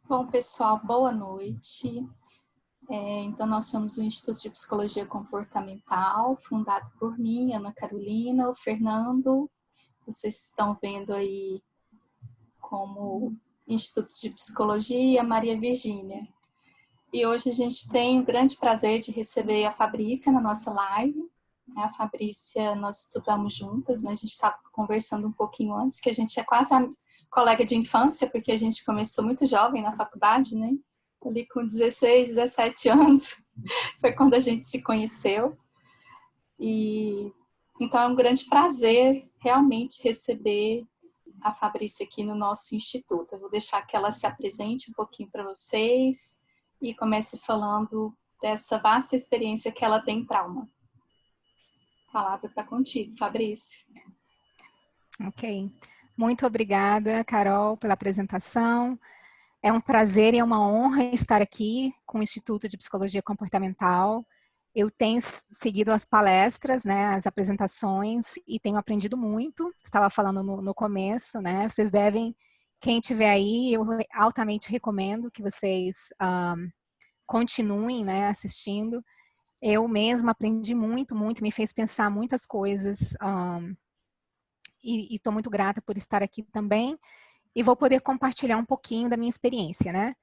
Bom, pessoal, boa noite. Então, nós somos o Instituto de Psicologia Comportamental, fundado por mim, Ana Carolina, o Fernando. Vocês estão vendo aí como Instituto de Psicologia, Maria Virgínia. E hoje a gente tem o grande prazer de receber a Fabrícia na nossa live. A Fabrícia, nós estudamos juntas, né? A gente estava conversando um pouquinho antes, que a gente é quase colega de infância, porque a gente começou muito jovem na faculdade, né? Ali com 16, 17 anos, foi quando a gente se conheceu. E então é um grande prazer realmente receber a Fabrícia aqui no nosso instituto. Eu vou deixar que ela se apresente um pouquinho para vocês e comece falando dessa vasta experiência que ela tem em trauma. A palavra está contigo, Fabrícia. Ok. Muito obrigada, Carol, pela apresentação. É um prazer e é uma honra estar aqui com o Instituto de Psicologia Comportamental. Eu tenho seguido as palestras, né, as apresentações, e tenho aprendido muito. Estava falando no começo, né? Vocês devem, quem estiver aí, eu altamente recomendo que vocês continuem, né, assistindo. Eu mesma aprendi muito, me fez pensar muitas coisas, e estou muito grata por estar aqui também, e vou poder compartilhar um pouquinho da minha experiência, né?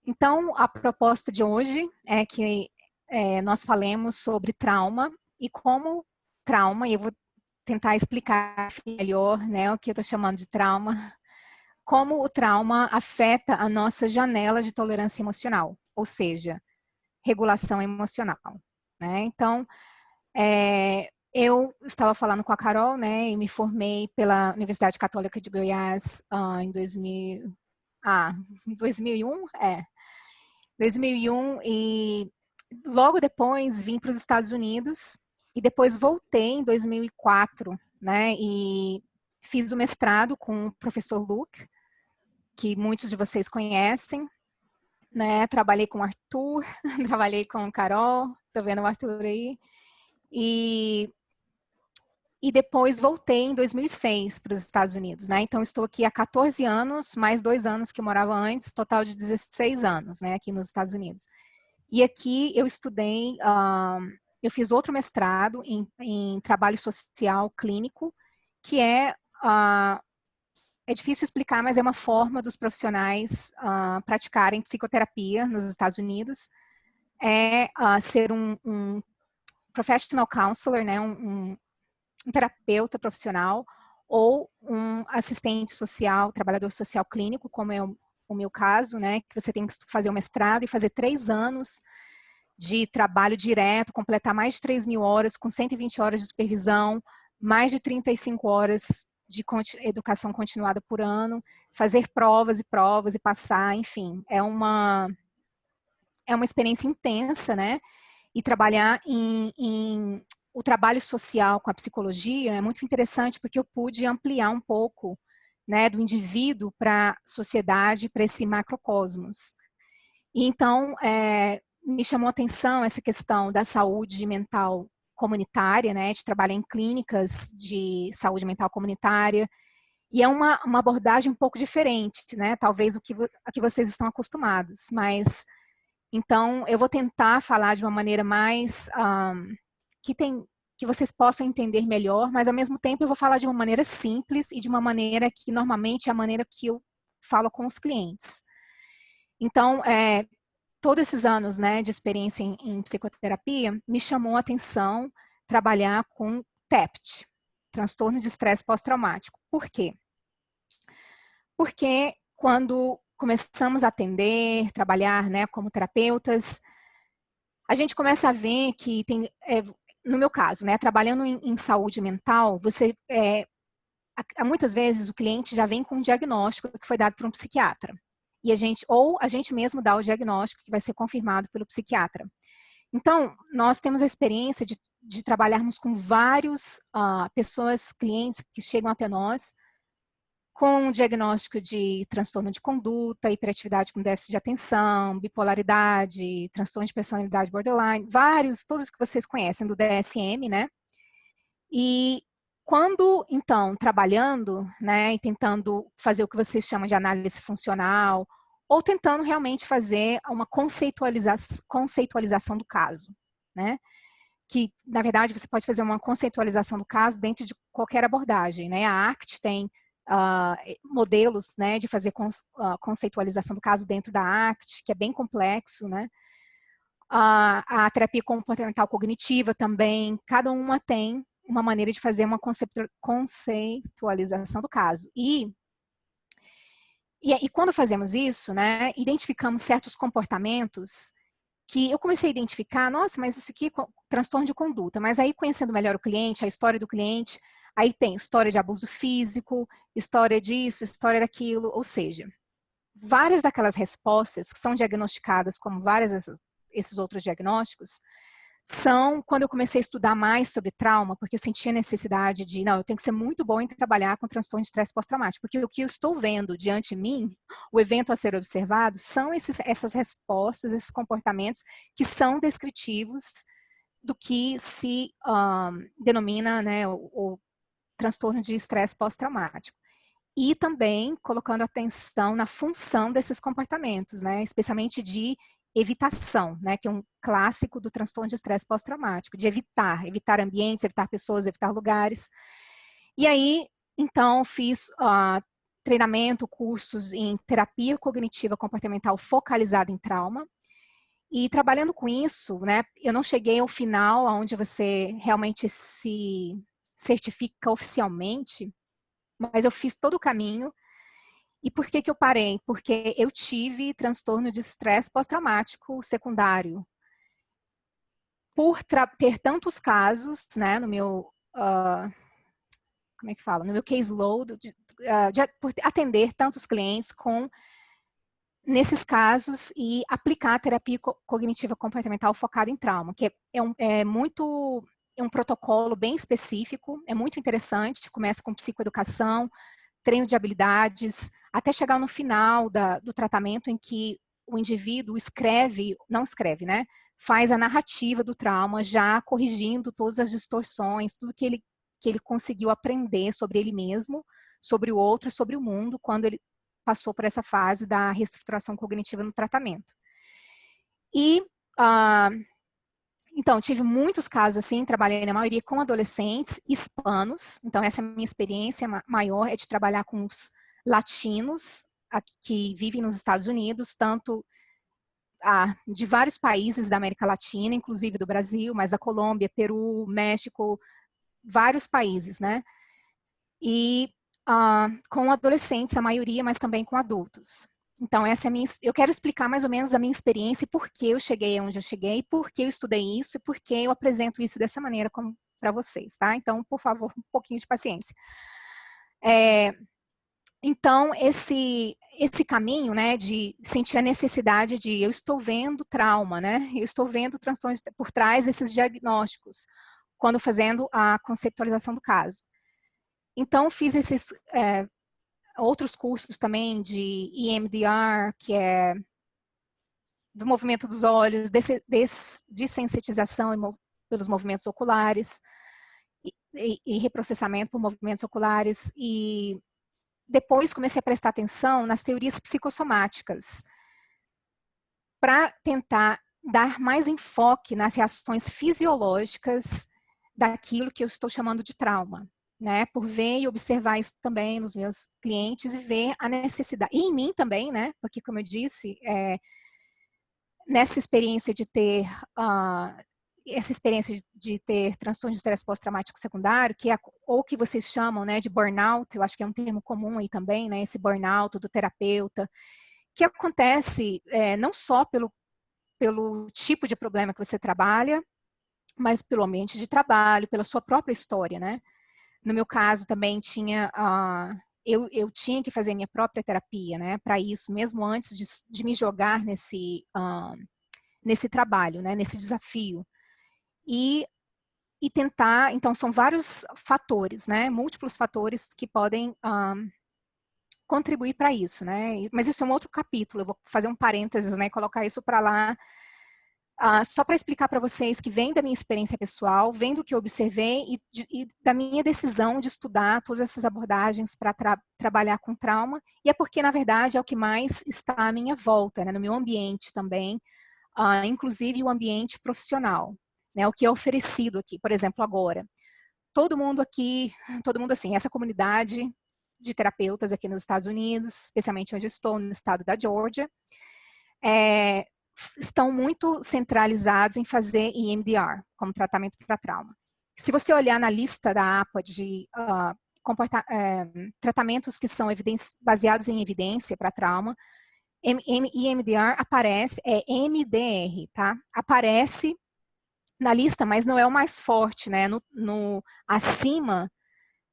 Então, a proposta de hoje é que nós falemos sobre trauma e como trauma, e eu vou tentar explicar melhor, né, o que eu estou chamando de trauma, como o trauma afeta a nossa janela de tolerância emocional, ou seja, regulação emocional, né? Então, eu estava falando com a Carol, né, e me formei pela Universidade Católica de Goiás em 2001, 2001, e logo depois vim para os Estados Unidos e depois voltei em 2004, né, e fiz o mestrado com o professor Luke, que muitos de vocês conhecem, né, trabalhei com o Arthur, trabalhei com a Carol, tô vendo o Arthur aí, e depois voltei em 2006 para os Estados Unidos, né? Então estou aqui há 14 anos, mais 2 anos que eu morava antes, total de 16 anos, né, aqui nos Estados Unidos. E aqui eu estudei, eu fiz outro mestrado em trabalho social clínico, que é difícil explicar, mas é uma forma dos profissionais praticarem psicoterapia nos Estados Unidos, ser um professional counselor, né, um terapeuta profissional ou um assistente social, trabalhador social clínico, como é o meu caso, né, que você tem que fazer o mestrado e fazer 3 anos de trabalho direto, completar mais de 3.000 horas, com 120 horas de supervisão, mais de 35 horas de educação continuada por ano, fazer provas e passar, enfim, é uma experiência intensa, né? E trabalhar o trabalho social com a psicologia é muito interessante porque eu pude ampliar um pouco, né, do indivíduo para a sociedade, para esse macrocosmos. E então, me chamou a atenção essa questão da saúde mental comunitária, né, de trabalhar em clínicas de saúde mental comunitária, e é uma abordagem um pouco diferente, né, talvez a que vocês estão acostumados, mas, então, eu vou tentar falar de uma maneira mais, que vocês possam entender melhor, mas ao mesmo tempo eu vou falar de uma maneira simples e de uma maneira que normalmente é a maneira que eu falo com os clientes. Então, todos esses anos, né, de experiência em psicoterapia, me chamou a atenção trabalhar com TEPT, transtorno de estresse pós-traumático. Por quê? Porque quando começamos a atender, trabalhar, né, como terapeutas, a gente começa a ver que tem, no meu caso, né, trabalhando em saúde mental, muitas vezes o cliente já vem com um diagnóstico que foi dado por um psiquiatra. E a gente mesmo dá o diagnóstico que vai ser confirmado pelo psiquiatra. Então, nós temos a experiência de trabalharmos com vários pessoas, clientes que chegam até nós com um diagnóstico de transtorno de conduta, hiperatividade com déficit de atenção, bipolaridade, transtorno de personalidade borderline, todos que vocês conhecem do DSM, né? E quando, então, trabalhando, né, e tentando fazer o que vocês chamam de análise funcional, ou tentando realmente fazer uma conceitualização do caso, né? Que, na verdade, você pode fazer uma conceitualização do caso dentro de qualquer abordagem, né? A ACT tem modelos, né, de fazer conceitualização do caso dentro da ACT, que é bem complexo, né? A terapia comportamental cognitiva também, cada uma tem uma maneira de fazer uma conceitualização do caso. E quando fazemos isso, né, identificamos certos comportamentos que eu comecei a identificar, nossa, mas isso aqui é transtorno de conduta, mas aí conhecendo melhor o cliente, a história do cliente, aí tem história de abuso físico, história disso, história daquilo, ou seja, várias daquelas respostas que são diagnosticadas como vários esses outros diagnósticos, são quando eu comecei a estudar mais sobre trauma, porque eu sentia necessidade de, não, eu tenho que ser muito bom em trabalhar com transtorno de estresse pós-traumático, porque o que eu estou vendo diante de mim, o evento a ser observado, são essas respostas, esses comportamentos que são descritivos do que se denomina, né, o transtorno de estresse pós-traumático. E também colocando atenção na função desses comportamentos, né, especialmente de evitação, né, que é um clássico do transtorno de estresse pós-traumático, de evitar ambientes, evitar pessoas, evitar lugares. E aí, então, fiz treinamento, cursos em terapia cognitiva comportamental focalizada em trauma. E trabalhando com isso, né, eu não cheguei ao final, onde você realmente se certifica oficialmente, mas eu fiz todo o caminho. E por que eu parei? Porque eu tive transtorno de estresse pós-traumático secundário. Por ter tantos casos, né, no meu, como é que fala? No meu caseload, por atender tantos clientes nesses casos e aplicar a terapia cognitiva comportamental focada em trauma, que é um protocolo bem específico, é muito interessante, começa com psicoeducação, treino de habilidades, até chegar no final do tratamento em que o indivíduo né? Faz a narrativa do trauma, já corrigindo todas as distorções, tudo que ele conseguiu aprender sobre ele mesmo, sobre o outro, sobre o mundo, quando ele passou por essa fase da reestruturação cognitiva no tratamento. E, então, tive muitos casos assim, trabalhei na maioria com adolescentes hispanos, então essa é a minha experiência maior, é de trabalhar com os latinos que vivem nos Estados Unidos, tanto de vários países da América Latina, inclusive do Brasil, mas da Colômbia, Peru, México, vários países, né? E com adolescentes, a maioria, mas também com adultos. Então, eu quero explicar mais ou menos a minha experiência e por que eu cheguei onde eu cheguei, por que eu estudei isso e por que eu apresento isso dessa maneira para vocês, tá? Então, por favor, um pouquinho de paciência. Então, esse caminho, né, de sentir a necessidade de eu estou vendo trauma, né? Eu estou vendo transtornos por trás desses diagnósticos, quando fazendo a conceitualização do caso. Então, fiz esses outros cursos também de EMDR, que é do movimento dos olhos, de sensitização pelos movimentos oculares e reprocessamento por movimentos oculares. E depois comecei a prestar atenção nas teorias psicossomáticas para tentar dar mais enfoque nas reações fisiológicas daquilo que eu estou chamando de trauma. Né, por ver e observar isso também nos meus clientes e ver a necessidade, e em mim também, né, porque como eu disse, nessa experiência de ter, transtorno de estresse pós-traumático secundário, que é, ou que vocês chamam, né, de burnout, eu acho que é um termo comum aí também, né, esse burnout do terapeuta, que acontece não só pelo tipo de problema que você trabalha, mas pelo ambiente de trabalho, pela sua própria história, né. No meu caso, também tinha, eu tinha que fazer minha própria terapia, né, para isso, mesmo antes de me jogar nesse trabalho, né, nesse desafio. E tentar, então, são vários fatores, né, múltiplos fatores que podem contribuir para isso, né, mas isso é um outro capítulo, eu vou fazer um parênteses, né, colocar isso para lá Só para explicar para vocês que vem da minha experiência pessoal, vem do que eu observei e da minha decisão de estudar todas essas abordagens para trabalhar com trauma, e é porque, na verdade, é o que mais está à minha volta, né, no meu ambiente também, inclusive o ambiente profissional, né, o que é oferecido aqui, por exemplo, agora. Todo mundo aqui, assim, essa comunidade de terapeutas aqui nos Estados Unidos, especialmente onde eu estou, no estado da Georgia, estão muito centralizados em fazer EMDR, como tratamento para trauma. Se você olhar na lista da APA de tratamentos que são baseados em evidência para trauma, EMDR aparece, é MDR, tá? Aparece na lista, mas não é o mais forte, né? Acima,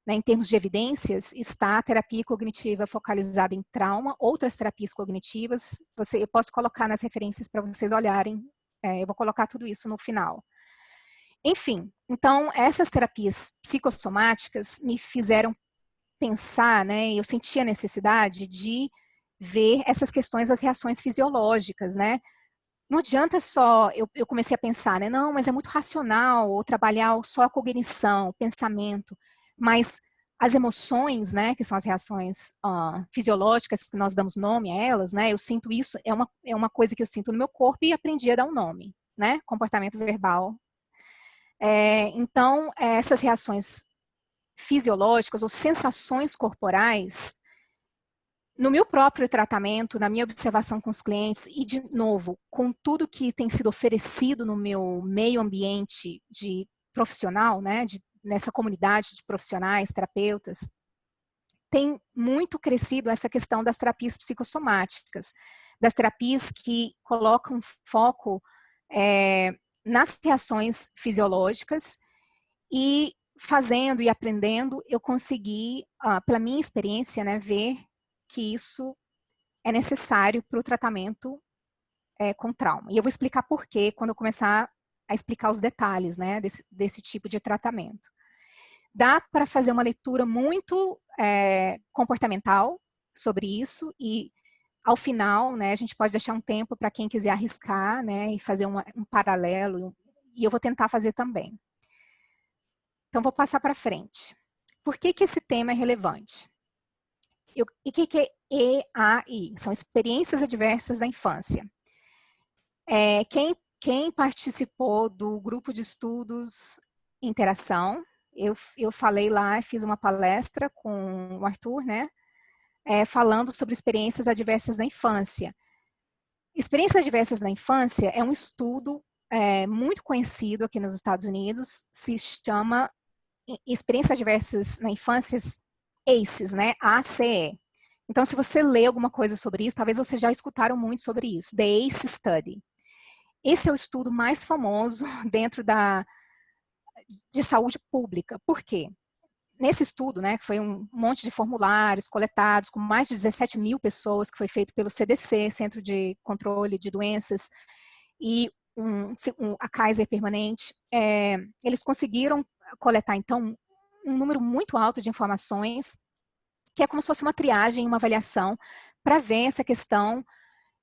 né, em termos de evidências, está a terapia cognitiva focalizada em trauma, outras terapias cognitivas, eu posso colocar nas referências para vocês olharem, eu vou colocar tudo isso no final. Enfim, então, essas terapias psicossomáticas me fizeram pensar, né, eu senti a necessidade de ver essas questões das reações fisiológicas, né? Não adianta só, eu comecei a pensar, né, não, mas é muito racional, ou trabalhar só a cognição, o pensamento, mas as emoções, né, que são as reações fisiológicas, que nós damos nome a elas, né, eu sinto isso, é uma coisa que eu sinto no meu corpo e aprendi a dar um nome, né, comportamento verbal. Então, essas reações fisiológicas ou sensações corporais, no meu próprio tratamento, na minha observação com os clientes e, de novo, com tudo que tem sido oferecido no meu meio ambiente de profissional, né, nessa comunidade de profissionais, terapeutas, tem muito crescido essa questão das terapias psicossomáticas, das terapias que colocam foco nas reações fisiológicas e fazendo e aprendendo, eu consegui, pela minha experiência, né, ver que isso é necessário para o tratamento com trauma. E eu vou explicar por quê quando eu começar a explicar os detalhes, né, desse tipo de tratamento. Dá para fazer uma leitura muito comportamental sobre isso e, ao final, né, a gente pode deixar um tempo para quem quiser arriscar, né, e fazer um paralelo, e eu vou tentar fazer também. Então, vou passar para frente. Por que esse tema é relevante? E o que é EAI? São experiências adversas da infância. Quem participou do grupo de estudos Interação, eu falei lá, fiz uma palestra com o Arthur, né, falando sobre experiências adversas da infância. Experiências adversas da infância é um estudo muito conhecido aqui nos Estados Unidos, se chama Experiências Adversas na Infância, ACEs, né, ACE. Então, se você lê alguma coisa sobre isso, talvez vocês já escutaram muito sobre isso, The ACE Study. Esse é o estudo mais famoso dentro de saúde pública. Por quê? Nesse estudo, né, que foi um monte de formulários coletados com mais de 17 mil pessoas, que foi feito pelo CDC, Centro de Controle de Doenças, e a Kaiser Permanente, eles conseguiram coletar, então, um número muito alto de informações, que é como se fosse uma triagem, uma avaliação, para ver essa questão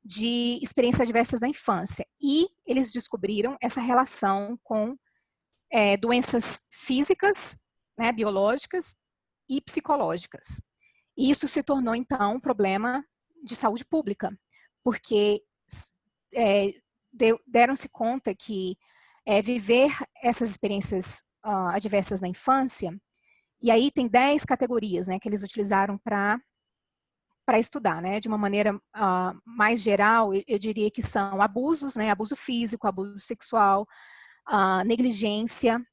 de experiências adversas da infância. E eles descobriram essa relação com doenças físicas, né, biológicas e psicológicas. E isso se tornou, então, um problema de saúde pública, porque deram-se conta que viver essas experiências adversas na infância, e aí tem 10 categorias, né, que eles utilizaram para estudar, né, de uma maneira mais geral, eu diria que são abusos, né, abuso físico, abuso sexual, negligência,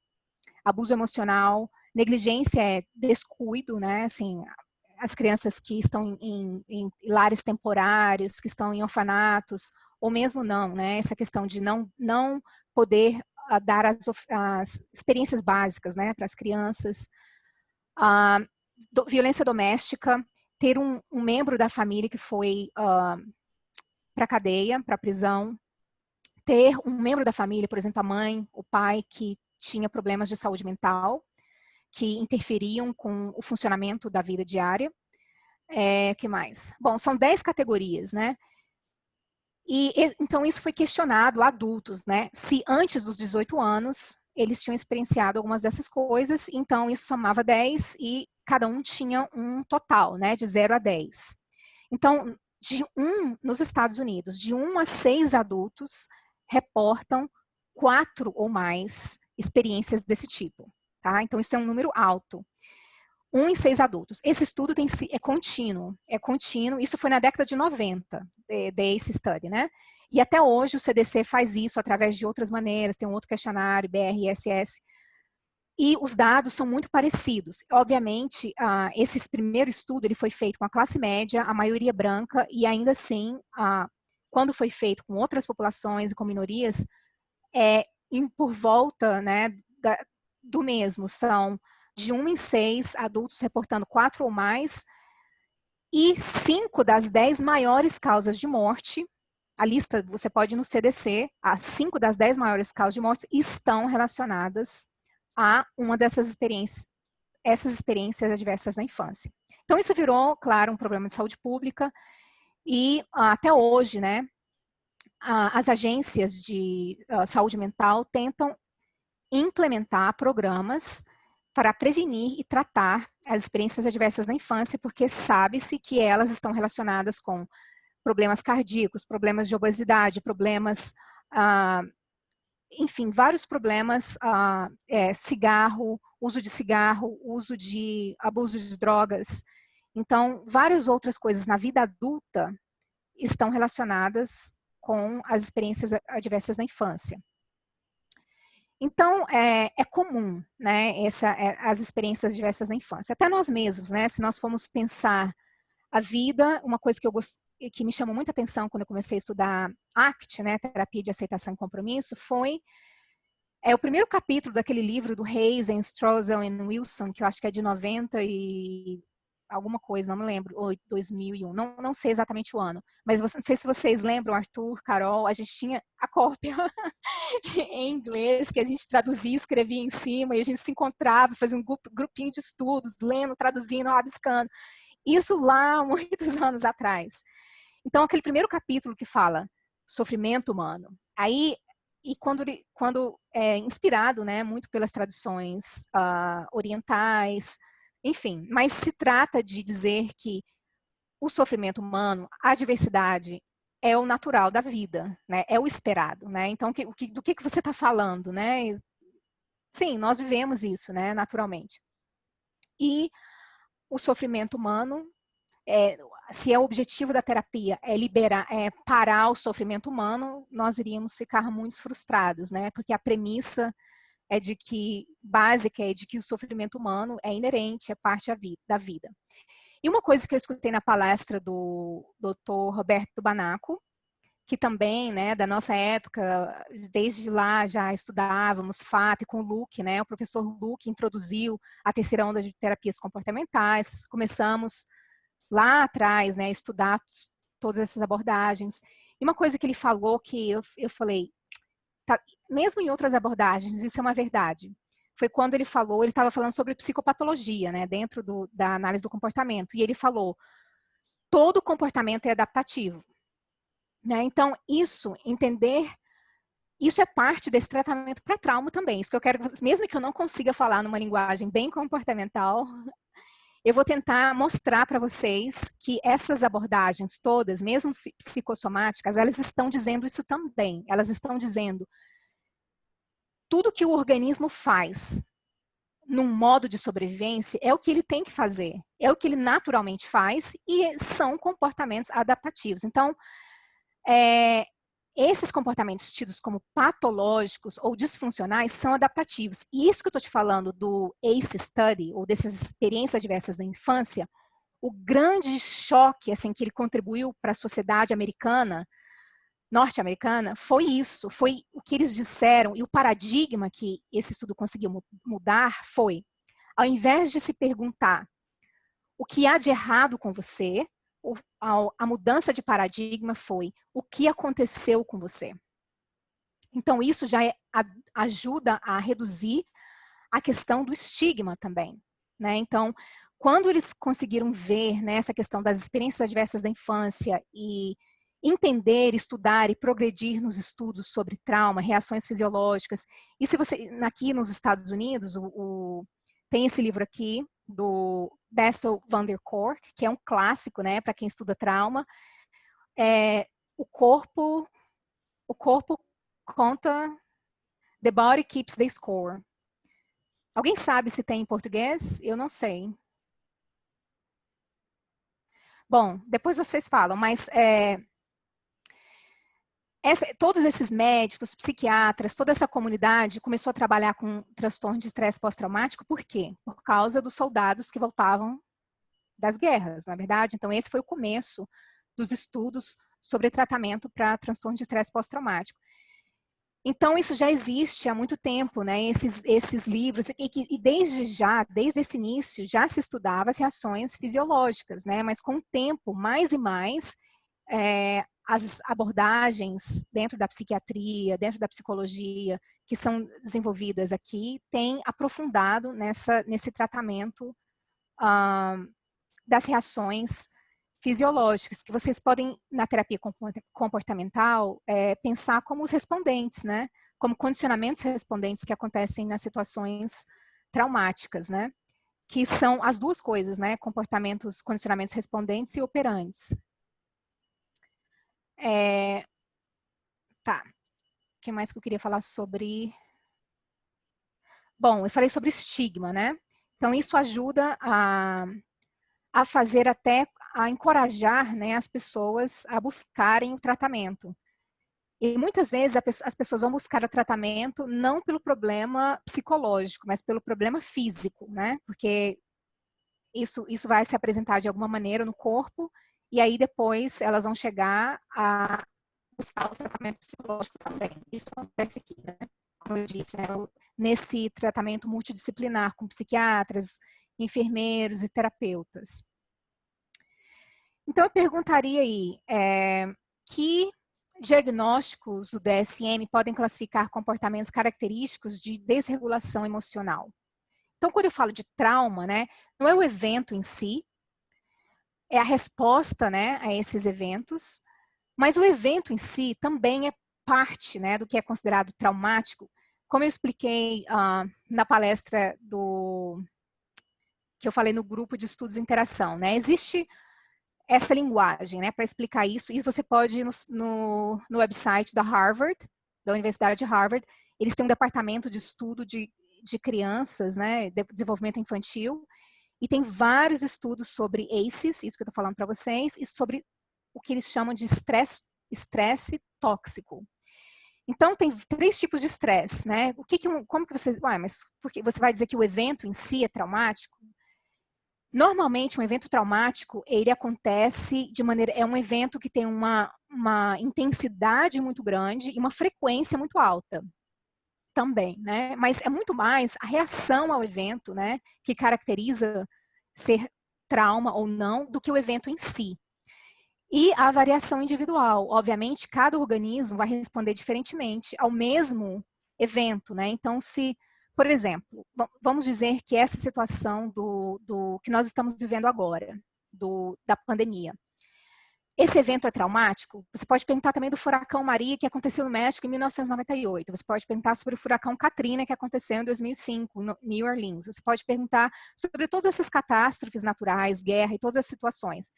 abuso emocional. Negligência é descuido, né, assim, as crianças que estão em lares temporários, que estão em orfanatos, ou mesmo não, né, essa questão de não poder dar as experiências básicas, né, para as crianças. Violência doméstica, ter um membro da família que foi para a cadeia, para a prisão, ter um membro da família, por exemplo, a mãe, o pai, que tinha problemas de saúde mental, que interferiam com o funcionamento da vida diária. O que mais? Bom, são 10 categorias, né? Então, isso foi questionado a adultos, né? Se antes dos 18 anos eles tinham experienciado algumas dessas coisas, então isso somava 10 e cada um tinha um total, né? De 0 a 10. Então, nos Estados Unidos, de 1 a 6 adultos reportam 4 ou mais experiências desse tipo, tá? Então, isso é um número alto. 1 em 6 adultos. Esse estudo é contínuo, isso foi na década de 90, the ACE Study, né? E até hoje o CDC faz isso através de outras maneiras, tem um outro questionário, BRSS, e os dados são muito parecidos. Obviamente, esse primeiro estudo ele foi feito com a classe média, a maioria branca, e ainda assim, quando foi feito com outras populações e com minorias, por volta, né, do mesmo, são de 1 em 6 adultos reportando 4 ou mais, e 5 das 10 maiores causas de morte, a lista você pode ir no CDC, as 5 das 10 maiores causas de morte estão relacionadas a uma dessas experiências, essas experiências adversas na infância. Então isso virou, claro, um problema de saúde pública, e até hoje, né, as agências de saúde mental tentam implementar programas para prevenir e tratar as experiências adversas na infância, porque sabe-se que elas estão relacionadas com problemas cardíacos, problemas de obesidade, problemas, enfim, vários problemas, cigarro, uso de abuso de drogas. Então, várias outras coisas na vida adulta estão relacionadas com as experiências adversas na infância. Então, é comum, né, as experiências adversas na infância. Até nós mesmos, né, se nós formos pensar a vida, uma coisa que me chamou muita atenção quando eu comecei a estudar ACT, né, Terapia de Aceitação e Compromisso, foi o primeiro capítulo daquele livro do Hazen, Strozel e Wilson, que eu acho que é de 90 e alguma coisa, não me lembro, ou 2001, não sei exatamente o ano, mas não sei se vocês lembram, Arthur, Carol, a gente tinha a cópia em inglês, que a gente traduzia, escrevia em cima, e a gente se encontrava, fazia um grupinho de estudos, lendo, traduzindo, rabiscando. Isso lá, muitos anos atrás. Então, aquele primeiro capítulo que fala sofrimento humano, aí, e quando é inspirado, né, muito pelas tradições orientais, enfim, mas se trata de dizer que o sofrimento humano, a adversidade, é o natural da vida, né? É o esperado, né? Então, do que você está falando, né? Sim, nós vivemos isso, né? Naturalmente. E o sofrimento humano, se o objetivo da terapia é parar o sofrimento humano, nós iríamos ficar muito frustrados, né? Porque a premissa básica é de que o sofrimento humano é inerente, é parte da vida. E uma coisa que eu escutei na palestra do Dr. Roberto Banaco, que também, né, da nossa época, desde lá já estudávamos FAP com o Luke, né, o professor Luke introduziu a terceira onda de terapias comportamentais, começamos lá atrás, né, estudar todas essas abordagens. E uma coisa que ele falou que eu falei, tá, mesmo em outras abordagens, isso é uma verdade. Foi quando ele estava falando sobre psicopatologia, né, dentro da análise do comportamento, e ele falou, todo comportamento é adaptativo. Né? Então, isso é parte desse tratamento para trauma também. Isso que eu quero, mesmo que eu não consiga falar numa linguagem bem comportamental, eu vou tentar mostrar para vocês que essas abordagens todas, mesmo psicossomáticas, elas estão dizendo isso também. Elas estão dizendo tudo que o organismo faz num modo de sobrevivência é o que ele tem que fazer, é o que ele naturalmente faz e são comportamentos adaptativos. Então, esses comportamentos tidos como patológicos ou disfuncionais são adaptativos. E isso que eu estou te falando do ACE Study, ou dessas experiências adversas da infância, o grande choque assim, que ele contribuiu para a sociedade americana, norte-americana, foi isso, foi o que eles disseram, e o paradigma que esse estudo conseguiu mudar foi, ao invés de se perguntar o que há de errado com você, a mudança de paradigma foi o que aconteceu com você. Então, isso já ajuda a reduzir a questão do estigma também. Né? Então, quando eles conseguiram ver, né, essa questão das experiências adversas da infância e entender, estudar e progredir nos estudos sobre trauma, reações fisiológicas. E se você, aqui nos Estados Unidos, tem esse livro aqui, do Bessel van der Kolk, que é um clássico, né, para quem estuda trauma. O corpo conta, The Body Keeps the Score. Alguém sabe se tem em português? Eu não sei. Bom, depois vocês falam, mas todos esses médicos, psiquiatras, toda essa comunidade começou a trabalhar com transtorno de estresse pós-traumático, por quê? Por causa dos soldados que voltavam das guerras, na verdade. Então, esse foi o começo dos estudos sobre tratamento para transtorno de estresse pós-traumático. Então, isso já existe há muito tempo, né? Esses livros, e desde esse início, já se estudava as reações fisiológicas, né? Mas com o tempo, mais e mais, as abordagens dentro da psiquiatria, dentro da psicologia, que são desenvolvidas aqui, têm aprofundado nesse tratamento das reações fisiológicas, que vocês podem, na terapia comportamental, pensar como os respondentes, né? Como condicionamentos respondentes que acontecem nas situações traumáticas, né? Que são as duas coisas, né? Condicionamentos respondentes e operantes. Tá. O que mais que eu queria falar sobre? Bom, eu falei sobre estigma, né? Então, isso ajuda a fazer a encorajar, né, as pessoas a buscarem o tratamento. E muitas vezes as pessoas vão buscar o tratamento não pelo problema psicológico, mas pelo problema físico, né? Porque isso vai se apresentar de alguma maneira no corpo, e aí depois elas vão chegar a buscar o tratamento psicológico também. Isso acontece aqui, né? Como eu disse, né? Nesse tratamento multidisciplinar com psiquiatras, enfermeiros e terapeutas. Então, eu perguntaria aí, que diagnósticos do DSM podem classificar comportamentos característicos de desregulação emocional? Então, quando eu falo de trauma, né, não é o evento em si, é a resposta, né, a esses eventos, mas o evento em si também é parte, né, do que é considerado traumático. Como eu expliquei na palestra que eu falei no grupo de estudos e interação, né, existe essa linguagem, né, para explicar isso, e você pode ir no website da Harvard, da Universidade de Harvard, eles têm um departamento de estudo de crianças, né, de desenvolvimento infantil, e tem vários estudos sobre ACEs, isso que eu estou falando para vocês, e sobre o que eles chamam de estresse tóxico. Então, tem 3 tipos de estresse, né? Como que você... mas porque você vai dizer que o evento em si é traumático? Normalmente, um evento traumático, ele acontece de maneira... É um evento que tem uma intensidade muito grande e uma frequência muito alta também, né? Mas é muito mais a reação ao evento, né, que caracteriza ser trauma ou não, do que o evento em si. E a variação individual. Obviamente, cada organismo vai responder diferentemente ao mesmo evento, né? Então, por exemplo, vamos dizer que essa situação do que nós estamos vivendo agora, da pandemia. Esse evento é traumático? Você pode perguntar também do furacão Maria, que aconteceu no México em 1998. Você pode perguntar sobre o furacão Katrina, que aconteceu em 2005, no New Orleans. Você pode perguntar sobre todas essas catástrofes naturais, guerra e todas as situações.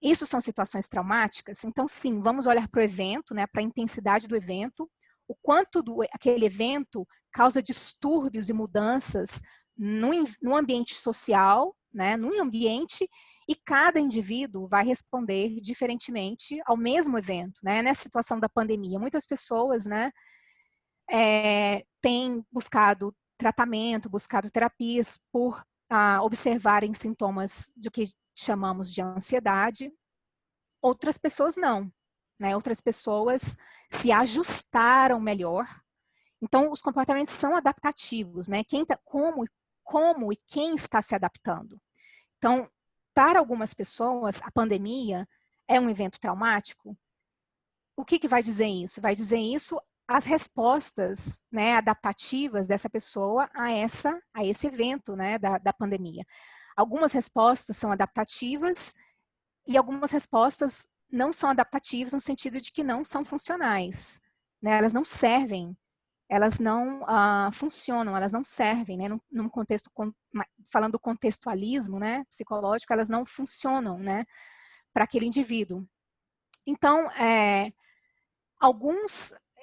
Isso são situações traumáticas? Então, sim, vamos olhar para o evento, né, para a intensidade do evento, o quanto aquele evento causa distúrbios e mudanças no ambiente social, né, no ambiente, e cada indivíduo vai responder diferentemente ao mesmo evento, né? Nessa situação da pandemia, muitas pessoas, né, têm buscado tratamento, buscado terapias por observarem sintomas do que chamamos de ansiedade. Outras pessoas não, né? Outras pessoas se ajustaram melhor. Então, os comportamentos são adaptativos, né? Como e quem está se adaptando. Então, para algumas pessoas, a pandemia é um evento traumático. O que vai dizer isso? Vai dizer isso as respostas, né, adaptativas dessa pessoa a esse evento, né, da pandemia. Algumas respostas são adaptativas e algumas respostas não são adaptativos no sentido de que não são funcionais, né? Elas não servem, elas não funcionam, elas não servem, né? Num contexto, falando do contextualismo, né, psicológico, elas não funcionam, né, para aquele indivíduo. Então,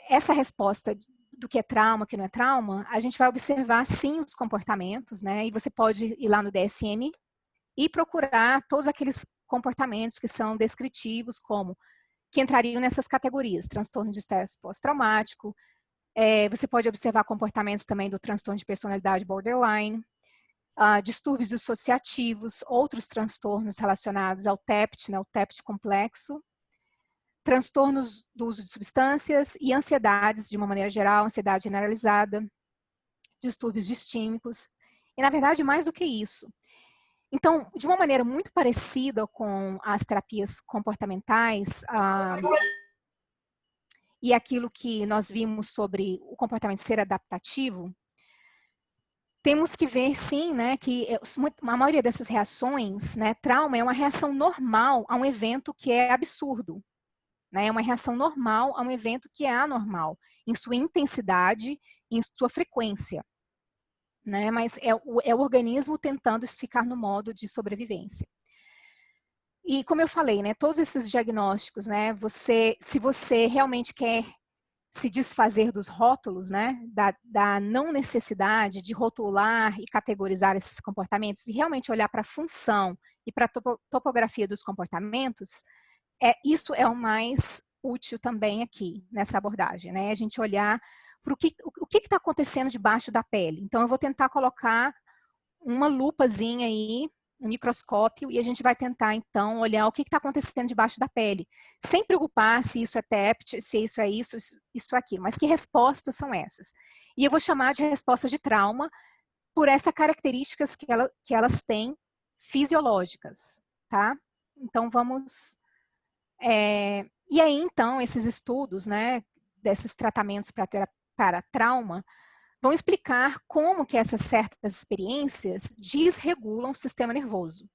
essa resposta do que é trauma, o que não é trauma, a gente vai observar sim os comportamentos, né? E você pode ir lá no DSM e procurar todos aqueles comportamentos que são descritivos, como que entrariam nessas categorias: transtorno de estresse pós-traumático. Você pode observar comportamentos também do transtorno de personalidade borderline, distúrbios dissociativos, outros transtornos relacionados ao TEPT, né, o TEPT complexo, transtornos do uso de substâncias e ansiedades, de uma maneira geral, ansiedade generalizada, distúrbios distímicos, e, na verdade, mais do que isso. Então, de uma maneira muito parecida com as terapias comportamentais, e aquilo que nós vimos sobre o comportamento ser adaptativo, temos que ver, sim, né, que a maioria dessas reações, né, trauma é uma reação normal a um evento que é absurdo. É uma reação normal a um evento que é anormal, em sua intensidade, em sua frequência. Né? Mas é o organismo tentando ficar no modo de sobrevivência. E como eu falei, né, todos esses diagnósticos, né, se você realmente quer se desfazer dos rótulos, né, da não necessidade de rotular e categorizar esses comportamentos e realmente olhar para a função e para a topografia dos comportamentos, isso é o mais útil também aqui, nessa abordagem, né? A gente olhar para o que está acontecendo debaixo da pele. Então, eu vou tentar colocar uma lupazinha aí, um microscópio, e a gente vai tentar, então, olhar o que está acontecendo debaixo da pele, sem preocupar se isso é TEPT, se isso é isso é aquilo, mas que respostas são essas? E eu vou chamar de resposta de trauma por essas características que elas têm fisiológicas, tá? Então, vamos... e aí, então, esses estudos, né, desses tratamentos para trauma, vão explicar como que essas certas experiências desregulam o sistema nervoso.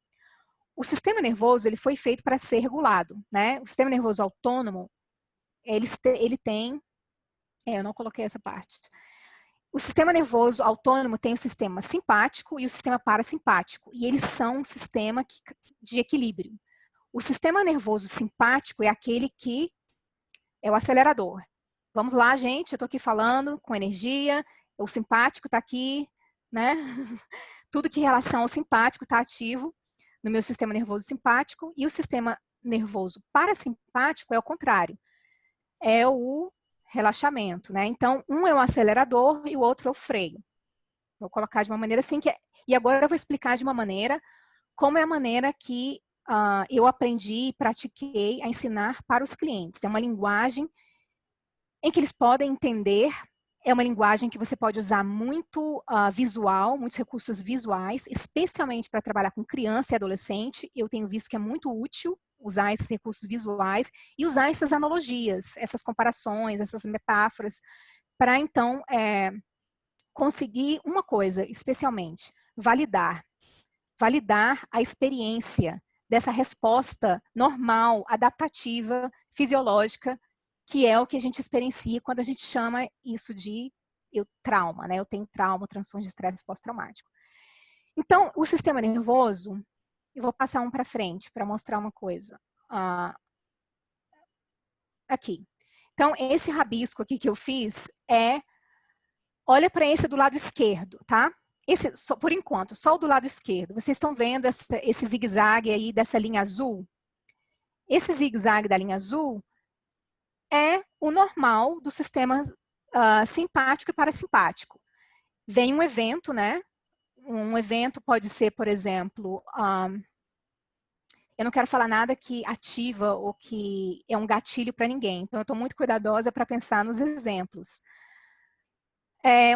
O sistema nervoso, ele foi feito para ser regulado, né? O sistema nervoso autônomo, ele tem... eu não coloquei essa parte. O sistema nervoso autônomo tem o sistema simpático e o sistema parasimpático, e eles são um sistema de equilíbrio. O sistema nervoso simpático é aquele que é o acelerador. Vamos lá, gente, eu estou aqui falando com energia, o simpático está aqui, né? Tudo que em relação ao simpático está ativo no meu sistema nervoso simpático, e o sistema nervoso parasimpático é o contrário, é o relaxamento, né? Então, um é o acelerador e o outro é o freio. Vou colocar de uma maneira assim, e agora eu vou explicar de uma maneira, como é a maneira que eu aprendi e pratiquei a ensinar para os clientes. É uma linguagem em que eles podem entender, é uma linguagem que você pode usar muito visual, muitos recursos visuais, especialmente para trabalhar com criança e adolescente. Eu tenho visto que é muito útil usar esses recursos visuais e usar essas analogias, essas comparações, essas metáforas, para então conseguir uma coisa, especialmente, validar a experiência dessa resposta normal, adaptativa, fisiológica, que é o que a gente experiencia quando a gente chama isso de trauma, né? Eu tenho trauma, transtorno de estresse pós-traumático. Então, o sistema nervoso, eu vou passar um para frente para mostrar uma coisa. Aqui. Então, esse rabisco aqui que eu fiz olha para esse do lado esquerdo, tá? Esse, por enquanto, só o do lado esquerdo. Vocês estão vendo esse zigue-zague aí dessa linha azul? Esse zigue-zague da linha azul é o normal do sistema simpático e parasimpático. Vem um evento, né? Um evento pode ser, por exemplo, eu não quero falar nada que ativa ou que é um gatilho para ninguém. Então, eu estou muito cuidadosa para pensar nos exemplos.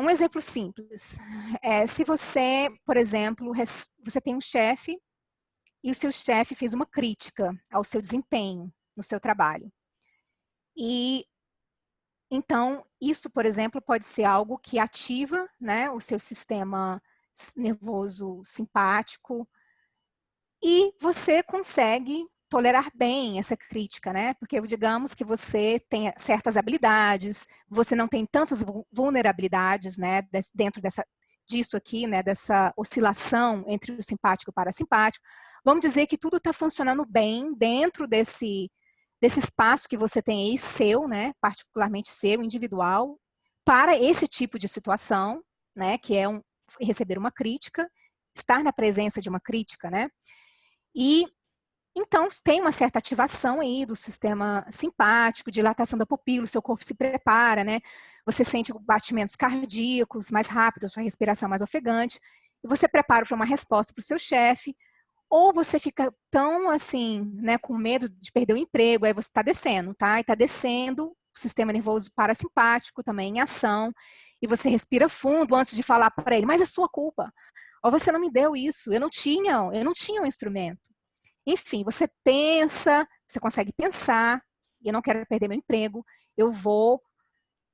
Um exemplo simples. Se você, por exemplo, você tem um chefe e o seu chefe fez uma crítica ao seu desempenho no seu trabalho. E então, isso, por exemplo, pode ser algo que ativa, né, o seu sistema nervoso simpático, e você consegue tolerar bem essa crítica, né? Porque digamos que você tem certas habilidades, você não tem tantas vulnerabilidades, né? Dentro disso aqui, né? Dessa oscilação entre o simpático e o parasimpático. Vamos dizer que tudo está funcionando bem dentro desse espaço que você tem aí, seu, né? Particularmente seu, individual, para esse tipo de situação, né? Que é receber uma crítica, estar na presença de uma crítica, né? E então, tem uma certa ativação aí do sistema simpático, dilatação da pupila, o seu corpo se prepara, né? Você sente batimentos cardíacos mais rápidos, sua respiração mais ofegante, e você prepara para uma resposta para o seu chefe, ou você fica tão assim, né, com medo de perder o emprego, aí você está descendo, tá? E está descendo o sistema nervoso parasimpático também em ação, e você respira fundo antes de falar para ele, mas é sua culpa. Ou você não me deu isso, eu não tinha um instrumento. Enfim, você pensa, você consegue pensar, eu não quero perder meu emprego, eu vou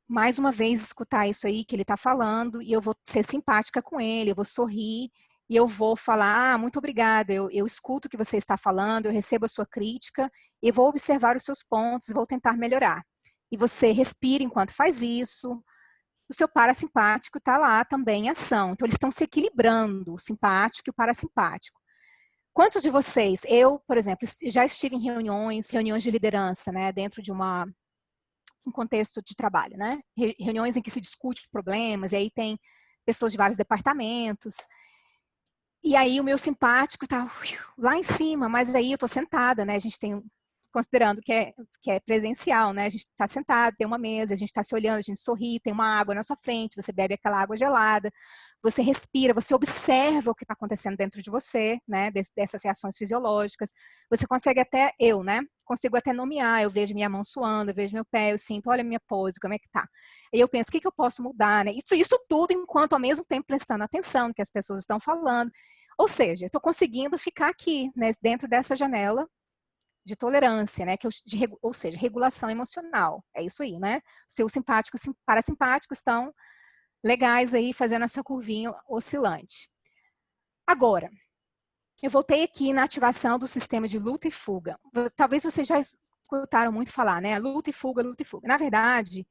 mais uma vez escutar isso aí que ele está falando e eu vou ser simpática com ele, eu vou sorrir e eu vou falar, muito obrigada, eu escuto o que você está falando, eu recebo a sua crítica e vou observar os seus pontos e vou tentar melhorar. E você respira enquanto faz isso, o seu parasimpático está lá também em ação. Então, eles estão se equilibrando, o simpático e o parasimpático. Quantos de vocês, eu, por exemplo, já estive em reuniões de liderança, né, dentro de um contexto de trabalho, né, reuniões em que se discute problemas, e aí tem pessoas de vários departamentos, e aí o meu simpático tá lá em cima, mas aí eu tô sentada, né, a gente tem, considerando que é presencial, né, a gente tá sentado, tem uma mesa, a gente tá se olhando, a gente sorri, tem uma água na sua frente, você bebe aquela água gelada, você respira, você observa o que está acontecendo dentro de você, né, dessas reações fisiológicas, você consegue até, né, consigo até nomear, eu vejo minha mão suando, eu vejo meu pé, eu sinto, olha a minha pose, como é que tá? E eu penso, o que eu posso mudar, né? Isso tudo enquanto ao mesmo tempo prestando atenção no que as pessoas estão falando, ou seja, eu estou conseguindo ficar aqui, né, dentro dessa janela de tolerância, né, ou seja, regulação emocional, é isso aí, né? Seu simpático e parasimpático estão legais aí, fazendo essa curvinha oscilante. Agora, eu voltei aqui na ativação do sistema de luta e fuga. Talvez vocês já escutaram muito falar, né? Luta e fuga, luta e fuga. Na verdade,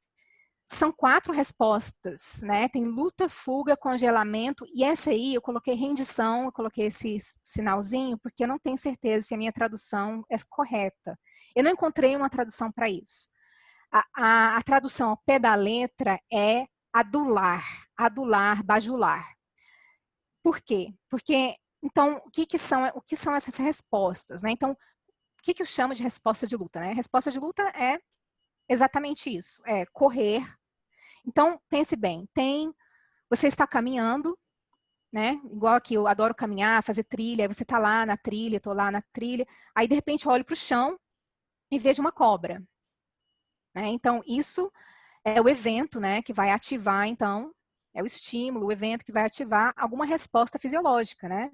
são 4 respostas, né? Tem luta, fuga, congelamento, e essa aí eu coloquei rendição, eu coloquei esse sinalzinho, porque eu não tenho certeza se a minha tradução é correta. Eu não encontrei uma tradução para isso. A tradução ao pé da letra é adular, bajular. Por quê? Porque, então, o que são essas respostas, né? Então, o que eu chamo de resposta de luta, né? Resposta de luta é exatamente isso, é correr. Então, pense bem, você está caminhando, né? Igual aqui, eu adoro caminhar, fazer trilha, aí você está lá na trilha, estou lá na trilha, aí de repente eu olho para o chão e vejo uma cobra. Né? Então, isso é o evento, né, que vai ativar, então, é o estímulo, o evento que vai ativar alguma resposta fisiológica, né?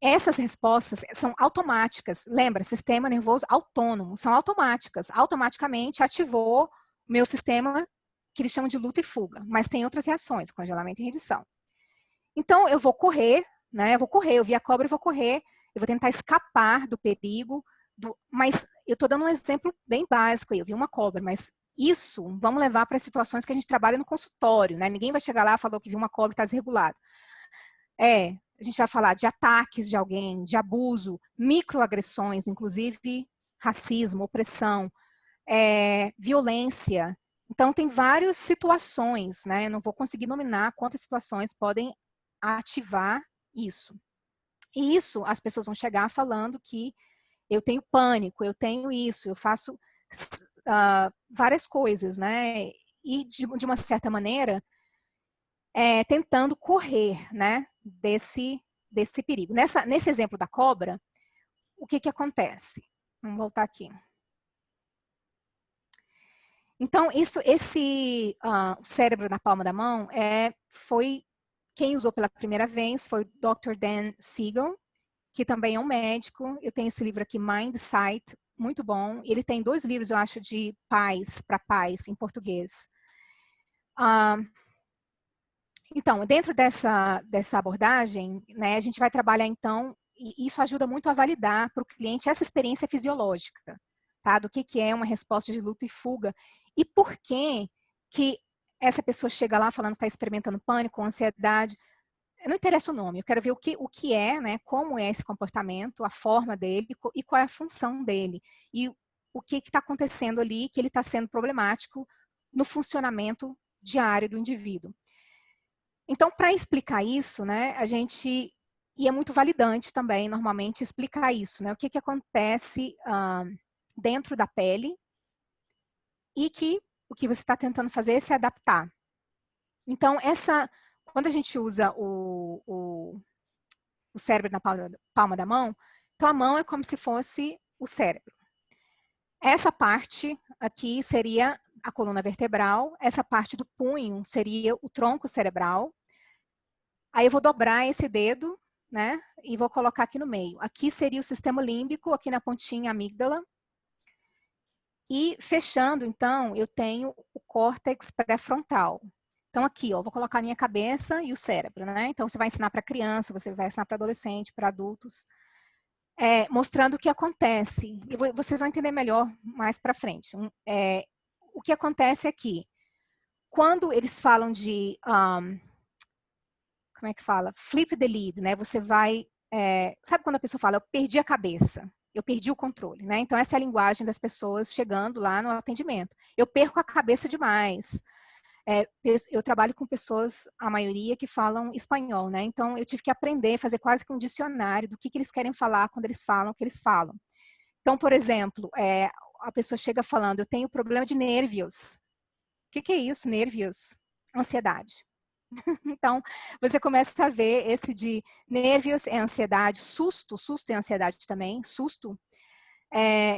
Essas respostas são automáticas. Lembra, sistema nervoso autônomo, são automáticas. Automaticamente ativou o meu sistema, que eles chamam de luta e fuga, mas tem outras reações, congelamento e rendição. Então, eu vou correr, né? Eu vi a cobra, eu vou correr, eu vou tentar escapar do perigo, mas eu estou dando um exemplo bem básico aí, eu vi uma cobra, mas isso vamos levar para situações que a gente trabalha no consultório, né? Ninguém vai chegar lá e falar que viu uma cobra e está desregulado. A gente vai falar de ataques de alguém, de abuso, microagressões, inclusive racismo, opressão, violência. Então, tem várias situações, né? Eu não vou conseguir nominar quantas situações podem ativar isso. E isso, as pessoas vão chegar falando que eu tenho pânico, eu tenho isso, eu faço várias coisas, né? E de uma certa maneira, tentando correr, né? Desse perigo. Nesse exemplo da cobra, o que acontece? Vamos voltar aqui. Então, esse cérebro na palma da mão foi quem usou pela primeira vez foi o Dr. Dan Siegel, que também é um médico. Eu tenho esse livro aqui, Mindsight, muito bom. Ele tem 2 livros, eu acho, de pais para pais, em português. Então, dentro dessa abordagem, né, a gente vai trabalhar, então, e isso ajuda muito a validar para o cliente essa experiência fisiológica, tá? Do que é uma resposta de luta e fuga e por que essa pessoa chega lá falando que está experimentando pânico, ansiedade. Não interessa o nome, eu quero ver o que é, né? Como é esse comportamento, a forma dele e qual é a função dele. E o que está acontecendo ali, que ele está sendo problemático no funcionamento diário do indivíduo. Então, para explicar isso, né, e é muito validante também, normalmente, explicar isso, né? O que acontece dentro da pele e que o que você está tentando fazer é se adaptar. Então, quando a gente usa o cérebro na palma da mão, então a mão é como se fosse o cérebro. Essa parte aqui seria a coluna vertebral, essa parte do punho seria o tronco cerebral. Aí eu vou dobrar esse dedo, né, e vou colocar aqui no meio. Aqui seria o sistema límbico, aqui na pontinha a amígdala. E fechando, então, eu tenho o córtex pré-frontal. Então aqui, ó, vou colocar a minha cabeça e o cérebro, né? Então você vai ensinar para criança, você vai ensinar para adolescente, para adultos, mostrando o que acontece. E vocês vão entender melhor mais para frente. O que acontece aqui, quando eles falam de, como é que fala? Flip the lead, né? Você vai, sabe quando a pessoa fala, eu perdi a cabeça, eu perdi o controle, né? Então essa é a linguagem das pessoas chegando lá no atendimento. Eu perco a cabeça demais. Eu trabalho com pessoas, a maioria, que falam espanhol, né? Então, eu tive que aprender, fazer quase que um dicionário do que eles querem falar quando eles falam o que eles falam. Então, por exemplo, a pessoa chega falando, eu tenho problema de nervios. O que é isso, nervios? Ansiedade. Então, você começa a ver esse de nervios é ansiedade, susto é ansiedade também, susto.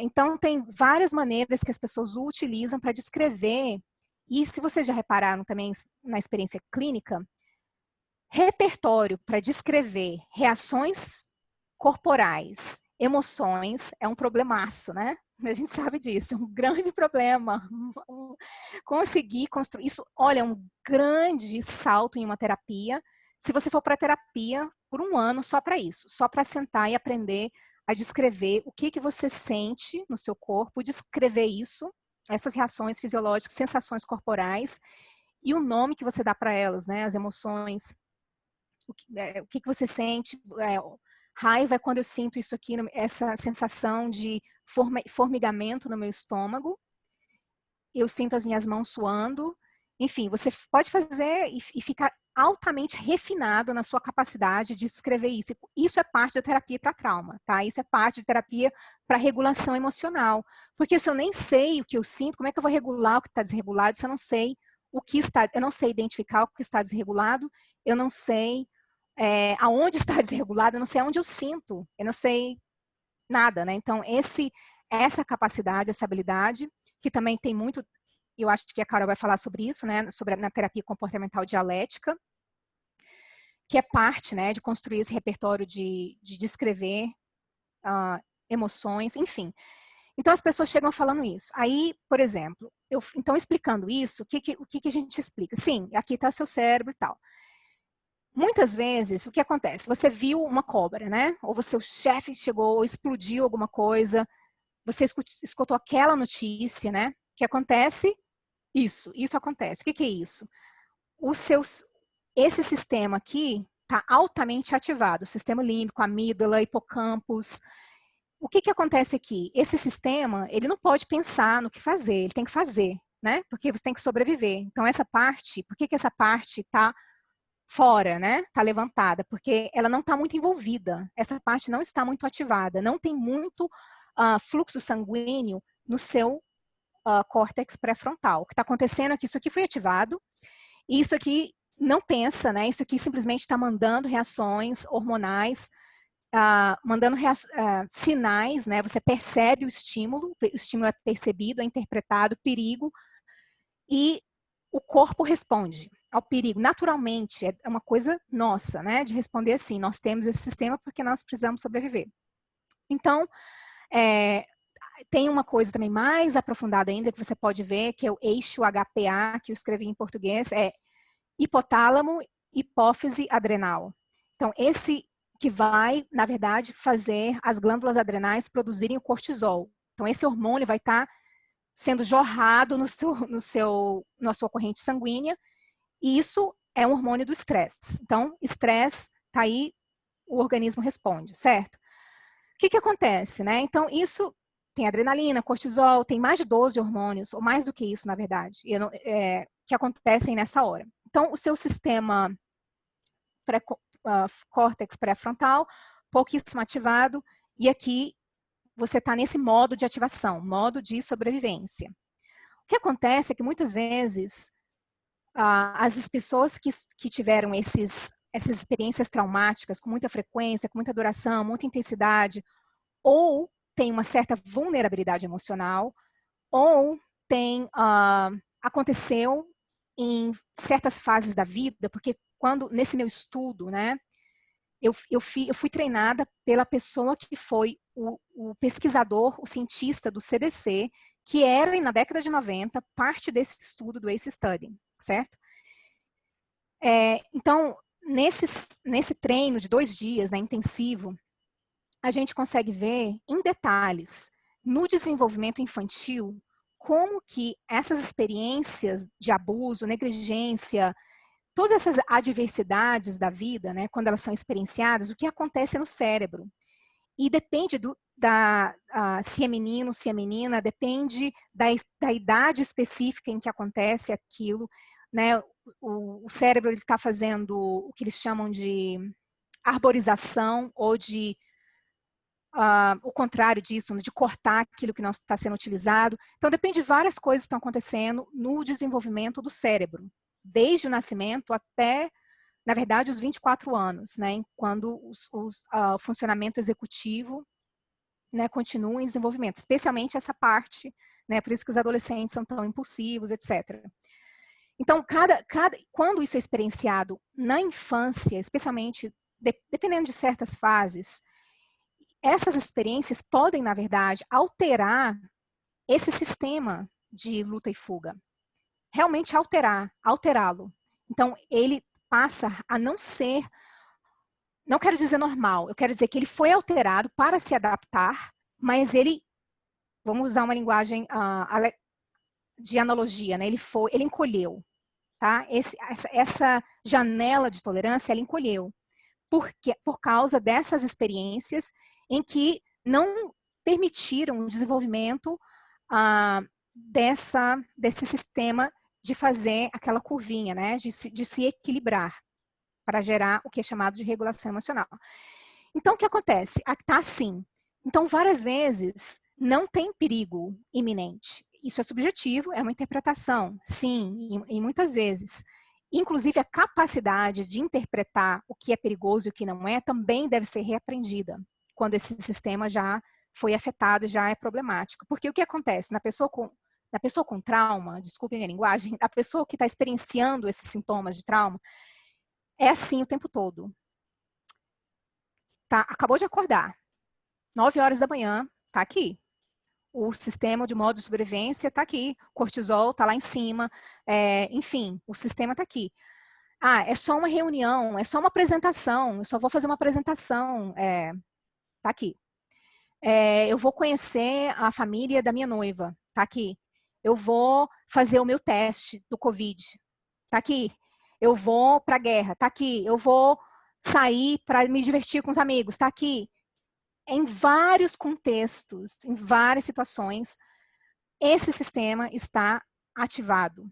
Então, tem várias maneiras que as pessoas utilizam para descrever. E se vocês já repararam também na experiência clínica, repertório para descrever reações corporais, emoções, é um problemaço, né? A gente sabe disso, é um grande problema. Conseguir construir isso, olha, é um grande salto em uma terapia. Se você for para terapia por 1 ano só para isso, só para sentar e aprender a descrever o que você sente no seu corpo, descrever isso, essas reações fisiológicas, sensações corporais e o nome que você dá para elas, né? As emoções, o que você sente. Raiva é quando eu sinto isso aqui, essa sensação de formigamento no meu estômago. Eu sinto as minhas mãos suando. Enfim, você pode fazer e ficar altamente refinado na sua capacidade de descrever isso. Isso é parte da terapia para trauma, tá? Isso é parte de terapia para regulação emocional. Porque se eu nem sei o que eu sinto, como é que eu vou regular o que está desregulado se eu não sei eu não sei identificar o que está desregulado, eu não sei aonde está desregulado, eu não sei aonde eu sinto, eu não sei nada, né? Então, essa capacidade, essa habilidade, que também tem muito, eu acho que a Carol vai falar sobre isso, né? Na terapia comportamental dialética, que é parte, né, de construir esse repertório de descrever emoções, enfim. Então, as pessoas chegam falando isso. Aí, por exemplo, então explicando isso, o que a gente explica? Sim, aqui está seu cérebro e tal. Muitas vezes, o que acontece? Você viu uma cobra, né? Ou o seu chefe chegou, explodiu alguma coisa, você escutou aquela notícia, né? O que acontece? Isso acontece. O que é isso? Esse sistema aqui está altamente ativado, o sistema límbico, amígdala, hipocampos. O que acontece aqui? Esse sistema, ele não pode pensar no que fazer, ele tem que fazer, né? Porque você tem que sobreviver. Então, essa parte, por que essa parte está fora, né? Está levantada? Porque ela não está muito envolvida. Essa parte não está muito ativada, não tem muito fluxo sanguíneo no seu córtex pré-frontal. O que está acontecendo é que isso aqui foi ativado, e isso aqui não pensa, né? Isso aqui simplesmente está mandando reações hormonais, mandando sinais, né? Você percebe o estímulo é percebido, é interpretado, perigo, e o corpo responde ao perigo. Naturalmente, é uma coisa nossa, né? De responder assim, nós temos esse sistema porque nós precisamos sobreviver. Então, tem uma coisa também mais aprofundada ainda que você pode ver, que é o eixo HPA, que eu escrevi em português, hipotálamo, hipófise adrenal. Então, que vai, na verdade, fazer as glândulas adrenais produzirem o cortisol. Então, esse hormônio vai estar sendo jorrado na sua corrente sanguínea, e isso é um hormônio do estresse. Então, estresse, tá aí, o organismo responde, certo? O que acontece, né? Então, isso tem adrenalina, cortisol, tem mais de 12 hormônios, ou mais do que isso, na verdade, que acontecem nessa hora. Então, o seu sistema córtex pré-frontal, pouquíssimo ativado, e aqui você está nesse modo de ativação, modo de sobrevivência. O que acontece é que muitas vezes as pessoas que tiveram essas experiências traumáticas com muita frequência, com muita duração, muita intensidade, ou tem uma certa vulnerabilidade emocional, ou aconteceu em certas fases da vida, porque nesse meu estudo, né, eu fui treinada pela pessoa que foi o pesquisador, o cientista do CDC, que era, na década de 90, parte desse estudo do ACE Study, certo? Então, nesse treino de 2 dias, né, intensivo, a gente consegue ver em detalhes, no desenvolvimento infantil, como que essas experiências de abuso, negligência, todas essas adversidades da vida, né, quando elas são experienciadas, o que acontece no cérebro. E depende se é menino, se é menina, depende da idade específica em que acontece aquilo, né? O cérebro está fazendo o que eles chamam de arborização, ou de o contrário disso, de cortar aquilo que não está sendo utilizado. Então, depende de várias coisas que estão acontecendo no desenvolvimento do cérebro, desde o nascimento até, na verdade, os 24 anos, né, quando o funcionamento executivo, né, continua em desenvolvimento, especialmente essa parte, né, por isso que os adolescentes são tão impulsivos, etc. Então, quando isso é experienciado na infância, especialmente dependendo de certas fases, essas experiências podem, na verdade, alterar esse sistema de luta e fuga. Realmente alterá-lo. Então, ele passa a não ser, não quero dizer normal, eu quero dizer que ele foi alterado para se adaptar, mas ele, vamos usar uma linguagem de analogia, né? Ele encolheu, tá? Essa janela de tolerância, ela encolheu. Por causa dessas experiências em que não permitiram o desenvolvimento desse sistema de fazer aquela curvinha, né, de se equilibrar para gerar o que é chamado de regulação emocional. Então, o que acontece? Está assim. Então, várias vezes, não tem perigo iminente. Isso é subjetivo, é uma interpretação, sim, e muitas vezes. Inclusive, a capacidade de interpretar o que é perigoso e o que não é também deve ser reaprendida quando esse sistema já foi afetado e já é problemático. Porque o que acontece? Na pessoa com trauma, desculpe a minha linguagem, a pessoa que está experienciando esses sintomas de trauma, é assim o tempo todo. Tá, acabou de acordar, 9 horas da manhã, tá aqui. O sistema de modo de sobrevivência está aqui, cortisol está lá em cima, enfim, o sistema está aqui. É só uma reunião, é só uma apresentação, eu só vou fazer uma apresentação, tá aqui. Eu vou conhecer a família da minha noiva, tá aqui. Eu vou fazer o meu teste do Covid, tá aqui. Eu vou para a guerra, tá aqui. Eu vou sair para me divertir com os amigos, tá aqui. Em vários contextos, em várias situações, esse sistema está ativado.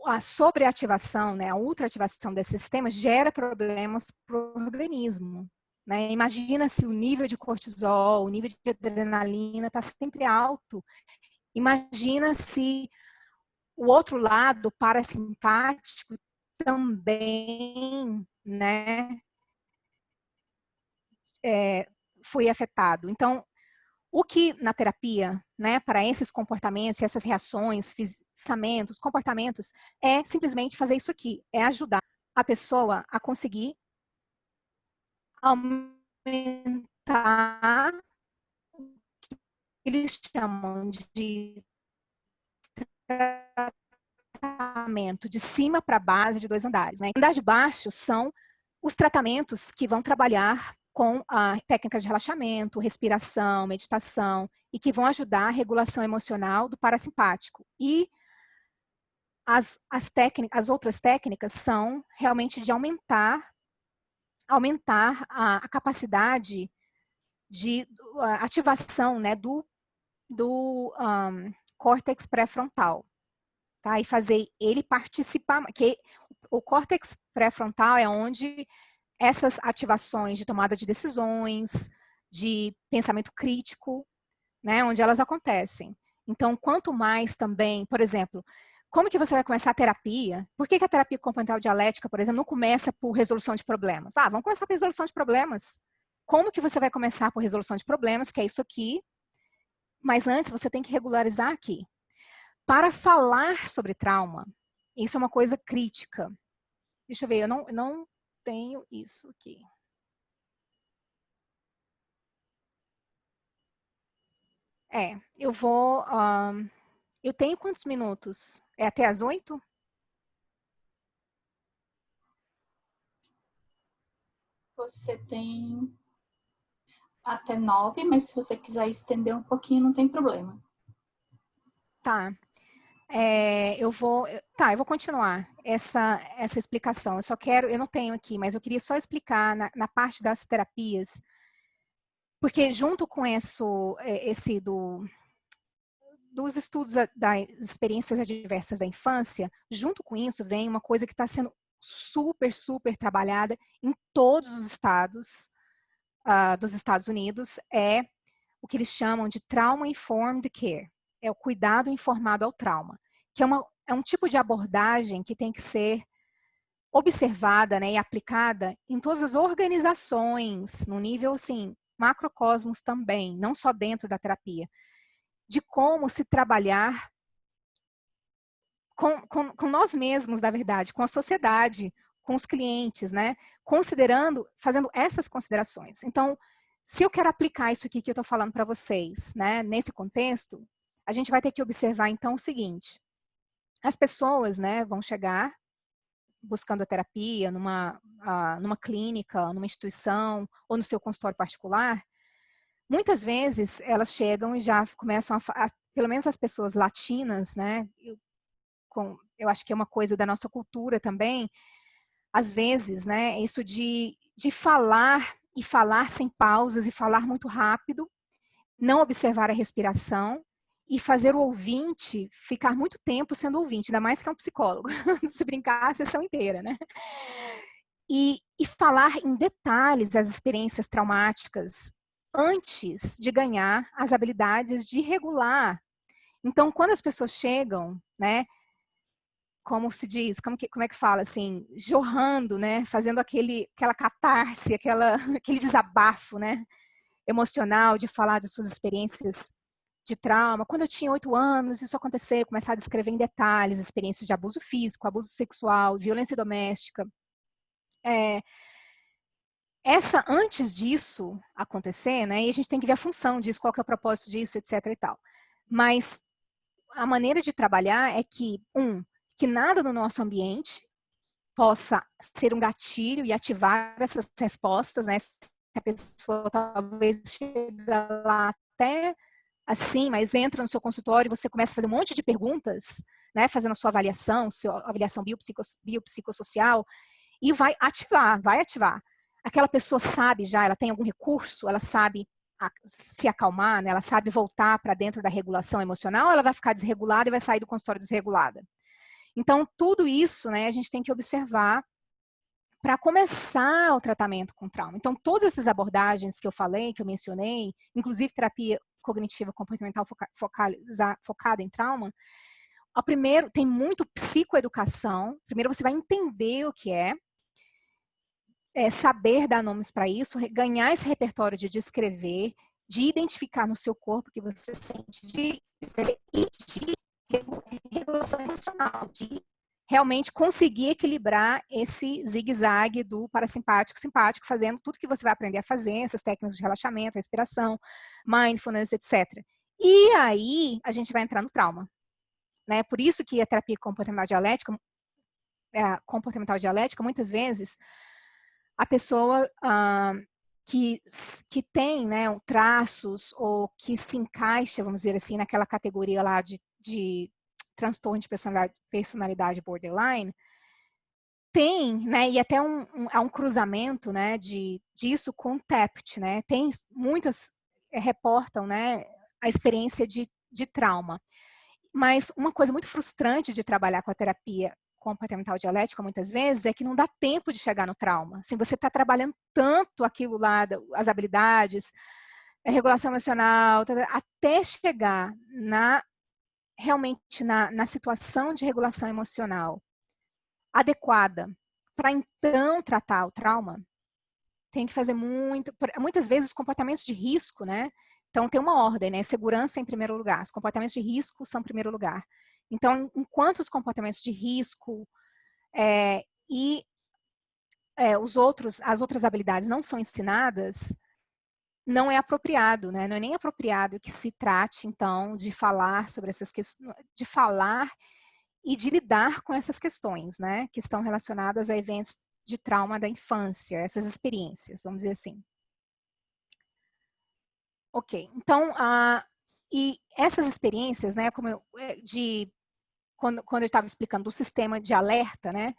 A sobreativação, né, a ultraativação desse sistema gera problemas para o organismo. Né? Imagina se o nível de cortisol, o nível de adrenalina está sempre alto. Imagina se o outro lado, parasimpático, também, né, foi afetado. Então, o que na terapia, né, para esses comportamentos, essas reações, pensamentos, comportamentos, é simplesmente fazer isso aqui, é ajudar a pessoa a conseguir aumentar o que eles chamam de tratamento de cima para base de 2 andares. Né? Andar de baixo são os tratamentos que vão trabalhar com técnicas de relaxamento, respiração, meditação, e que vão ajudar a regulação emocional do parasimpático. E as outras técnicas são realmente de aumentar a capacidade de ativação, né, do córtex pré-frontal, tá? E fazer ele participar, que o córtex pré-frontal é onde essas ativações de tomada de decisões, de pensamento crítico, né, onde elas acontecem. Então, quanto mais também, por exemplo, como que você vai começar a terapia? Por que a terapia comportamental dialética, por exemplo, não começa por resolução de problemas? Vamos começar por resolução de problemas. Como que você vai começar por resolução de problemas, que é isso aqui, mas antes você tem que regularizar aqui. Para falar sobre trauma, isso é uma coisa crítica. Deixa eu ver, eu não tenho isso aqui. Eu vou... eu tenho quantos minutos? É até às 8? Você tem até 9, mas se você quiser estender um pouquinho, não tem problema. Tá. Eu vou continuar essa explicação. Eu não tenho aqui, mas eu queria só explicar na parte das terapias, porque junto com dos estudos das experiências adversas da infância, junto com isso vem uma coisa que está sendo super, super trabalhada em todos os estados dos Estados Unidos, é o que eles chamam de Trauma Informed Care. É o cuidado informado ao trauma, que é um tipo de abordagem que tem que ser observada, né, e aplicada em todas as organizações, no nível, assim, macrocosmos também, não só dentro da terapia, de como se trabalhar com nós mesmos, na verdade, com a sociedade, com os clientes, né, fazendo essas considerações. Então, se eu quero aplicar isso aqui que eu estou falando para vocês, né, nesse contexto, a gente vai ter que observar, então, o seguinte: as pessoas, né, vão chegar buscando a terapia numa clínica, numa instituição ou no seu consultório particular. Muitas vezes elas chegam e já começam pelo menos as pessoas latinas, né, eu acho que é uma coisa da nossa cultura também, às vezes, né, isso de falar e falar sem pausas e falar muito rápido, não observar a respiração e fazer o ouvinte ficar muito tempo sendo ouvinte, ainda mais que é um psicólogo, se brincar a sessão inteira, né? E falar em detalhes as experiências traumáticas antes de ganhar as habilidades de regular. Então, quando as pessoas chegam, né, como se diz, como é que fala, assim, jorrando, né, fazendo aquela catarse, aquele desabafo, né, emocional de falar de suas experiências de trauma. Quando eu tinha 8 anos, isso aconteceu, começar a descrever em detalhes experiências de abuso físico, abuso sexual, violência doméstica. Antes disso acontecer, né, e a gente tem que ver a função disso, qual que é o propósito disso, etc e tal. Mas a maneira de trabalhar é que, que nada no nosso ambiente possa ser um gatilho e ativar essas respostas, né? Se a pessoa talvez chega lá até assim, mas entra no seu consultório e você começa a fazer um monte de perguntas, né? Fazendo a sua avaliação biopsicossocial, e vai ativar. Aquela pessoa sabe já, ela tem algum recurso, ela sabe se acalmar, né? Ela sabe voltar para dentro da regulação emocional, ou ela vai ficar desregulada e vai sair do consultório desregulada. Então, tudo isso, né, a gente tem que observar para começar o tratamento com trauma. Então, todas essas abordagens que eu falei, que eu mencionei, inclusive terapia cognitiva comportamental focada em trauma, primeiro, tem muito psicoeducação. Primeiro, você vai entender o que saber dar nomes para isso, ganhar esse repertório de descrever, de identificar no seu corpo o que você sente, de regulação emocional, de realmente conseguir equilibrar esse zigue-zague do parasimpático, simpático, fazendo tudo que você vai aprender a fazer, essas técnicas de relaxamento, respiração, mindfulness, etc. E aí, a gente vai entrar no trauma. Né? Por isso que a terapia comportamental dialética, muitas vezes, a pessoa que tem, né, traços ou que se encaixa, vamos dizer assim, naquela categoria lá de transtorno de personalidade borderline, tem, né, e até há um cruzamento, né, disso com o TEPT, né, tem muitas reportam, né, a experiência de trauma. Mas uma coisa muito frustrante de trabalhar com a terapia comportamental dialética, muitas vezes, é que não dá tempo de chegar no trauma. Assim, você está trabalhando tanto aquilo lá, as habilidades, a regulação emocional, até chegar realmente na situação de regulação emocional adequada para então tratar o trauma, tem que fazer muitas vezes os comportamentos de risco, né? Então tem uma ordem, né? Segurança em primeiro lugar, os comportamentos de risco são em primeiro lugar. Então, enquanto os comportamentos de risco as outras habilidades não são ensinadas, não é apropriado, né? Não é nem apropriado que se trate, então, de falar sobre essas questões, de falar e de lidar com essas questões, né? Que estão relacionadas a eventos de trauma da infância, essas experiências, vamos dizer assim. Ok, então, e essas experiências, né, quando eu estava explicando do sistema de alerta, né,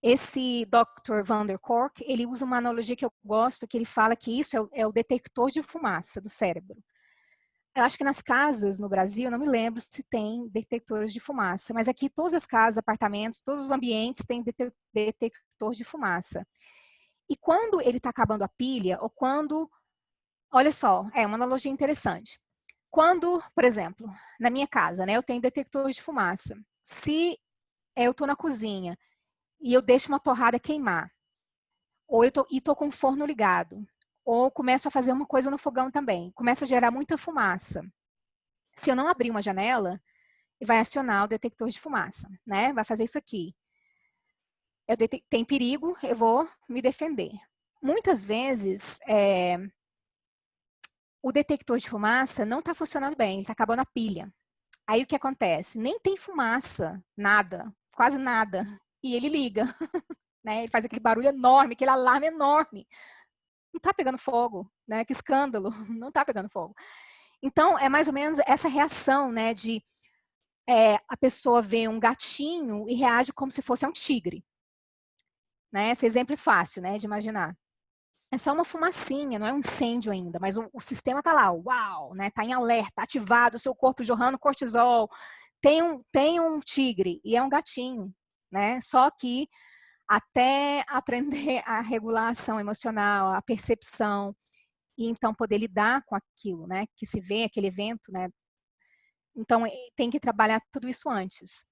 esse Dr. Van der Kolk, ele usa uma analogia que eu gosto, que ele fala que isso é o detector de fumaça do cérebro. Eu acho que nas casas no Brasil, eu não me lembro se tem detectores de fumaça, mas aqui todas as casas, apartamentos, todos os ambientes têm detector de fumaça. E quando ele está acabando a pilha, ou quando, olha só, é uma analogia interessante. Quando, por exemplo, na minha casa, né, eu tenho detector de fumaça. Se eu estou na cozinha e eu deixo uma torrada queimar, ou eu estou com o forno ligado, ou começo a fazer uma coisa no fogão também, começa a gerar muita fumaça. Se eu não abrir uma janela, vai acionar o detector de fumaça, né? Vai fazer isso aqui. Tem perigo, eu vou me defender. Muitas vezes, o detector de fumaça não está funcionando bem, ele está acabando a pilha. Aí o que acontece? Nem tem fumaça, nada, quase nada. E ele liga, né? Ele faz aquele barulho enorme, aquele alarme enorme. Não está pegando fogo, né? Que escândalo, não está pegando fogo. Então, é mais ou menos essa reação, né? A pessoa vê um gatinho e reage como se fosse um tigre. Né? Esse exemplo é fácil, né? De imaginar. É só uma fumacinha, não é um incêndio ainda, mas o sistema está lá, uau, né? Tá em alerta, ativado, o seu corpo jorrando cortisol. Tem um tigre e é um gatinho, né? Só que até aprender a regulação emocional, a percepção, e então poder lidar com aquilo, né? Que se vê, aquele evento, né? Então tem que trabalhar tudo isso antes.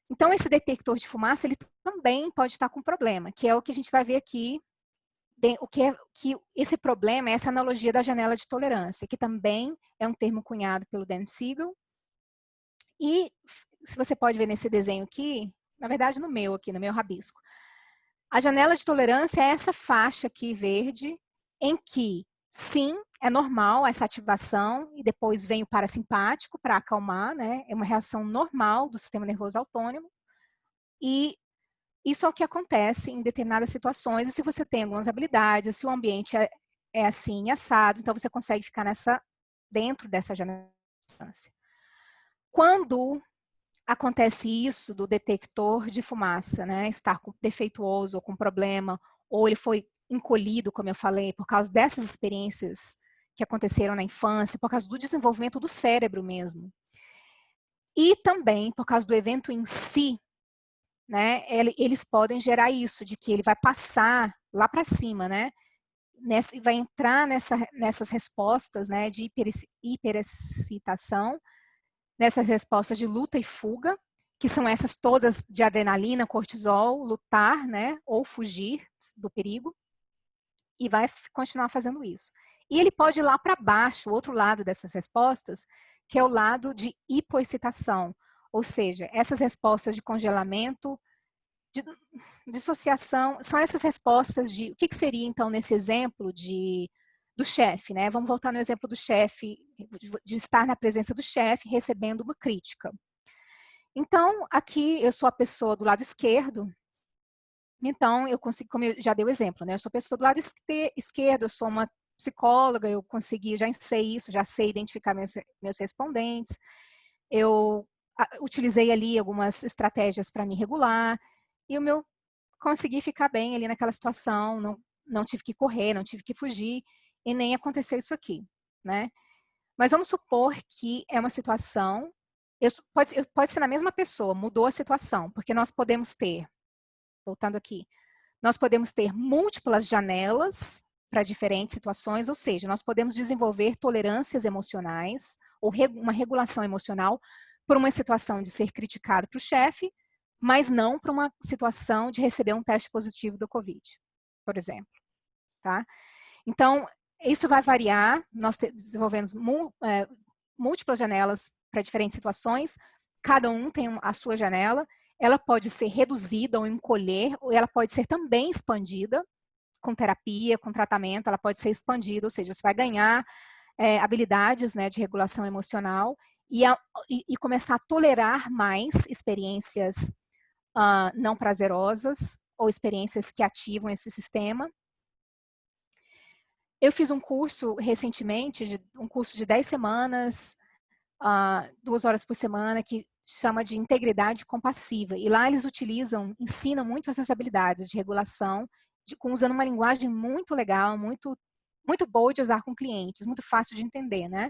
Então esse detector de fumaça, ele também pode estar com problema, que é o que a gente vai ver aqui. Que esse problema é essa analogia da janela de tolerância, que também é um termo cunhado pelo Dan Siegel. E se você pode ver nesse desenho aqui, na verdade no meu rabisco, a janela de tolerância é essa faixa aqui verde, em que sim, é normal essa ativação e depois vem o parasimpático para acalmar, né? É uma reação normal do sistema nervoso autônomo. E isso é o que acontece em determinadas situações, e se você tem algumas habilidades, se o ambiente é assim, assado, então você consegue ficar dentro dessa janela de tolerância. Quando acontece isso do detector de fumaça, né, estar defeituoso ou com problema, ou ele foi encolhido, como eu falei, por causa dessas experiências que aconteceram na infância, por causa do desenvolvimento do cérebro mesmo, e também por causa do evento em si, né, eles podem gerar isso, de que ele vai passar lá para cima, né, vai entrar nessas respostas, né, de hiperexcitação, nessas respostas de luta e fuga, que são essas todas de adrenalina, cortisol, lutar, né, ou fugir do perigo, e vai continuar fazendo isso. E ele pode ir lá para baixo, o outro lado dessas respostas, que é o lado de hipoexcitação, ou seja, essas respostas de congelamento, de dissociação, são essas respostas de, o que seria então nesse exemplo do chefe, né? Vamos voltar no exemplo do chefe, de estar na presença do chefe recebendo uma crítica. Então, aqui eu sou a pessoa do lado esquerdo, Então, eu consigo, como eu já dei o exemplo, né? Eu sou pessoa do lado esquerdo, eu sou uma psicóloga, eu consegui, já sei isso, já sei identificar meus respondentes, eu utilizei ali algumas estratégias para me regular, e consegui ficar bem ali naquela situação, não tive que correr, não tive que fugir, e nem aconteceu isso aqui, né? Mas vamos supor que é uma situação, pode ser na mesma pessoa, mudou a situação, porque nós podemos ter, voltando aqui, nós podemos ter múltiplas janelas para diferentes situações, ou seja, nós podemos desenvolver tolerâncias emocionais ou uma regulação emocional por uma situação de ser criticado para o chefe, mas não para uma situação de receber um teste positivo do Covid, por exemplo. Tá? Então, isso vai variar, nós desenvolvemos múltiplas janelas para diferentes situações, cada um tem a sua janela, ela pode ser reduzida ou encolher, ou ela pode ser também expandida, com terapia, com tratamento, ela pode ser expandida, ou seja, você vai ganhar habilidades, né, de regulação emocional e começar a tolerar mais experiências não prazerosas ou experiências que ativam esse sistema. Eu fiz um curso recentemente, um curso de 10 semanas, 2 horas por semana, que chama de integridade compassiva. E lá eles ensinam muito essas habilidades de regulação, usando uma linguagem muito legal, muito, muito boa de usar com clientes, muito fácil de entender, né?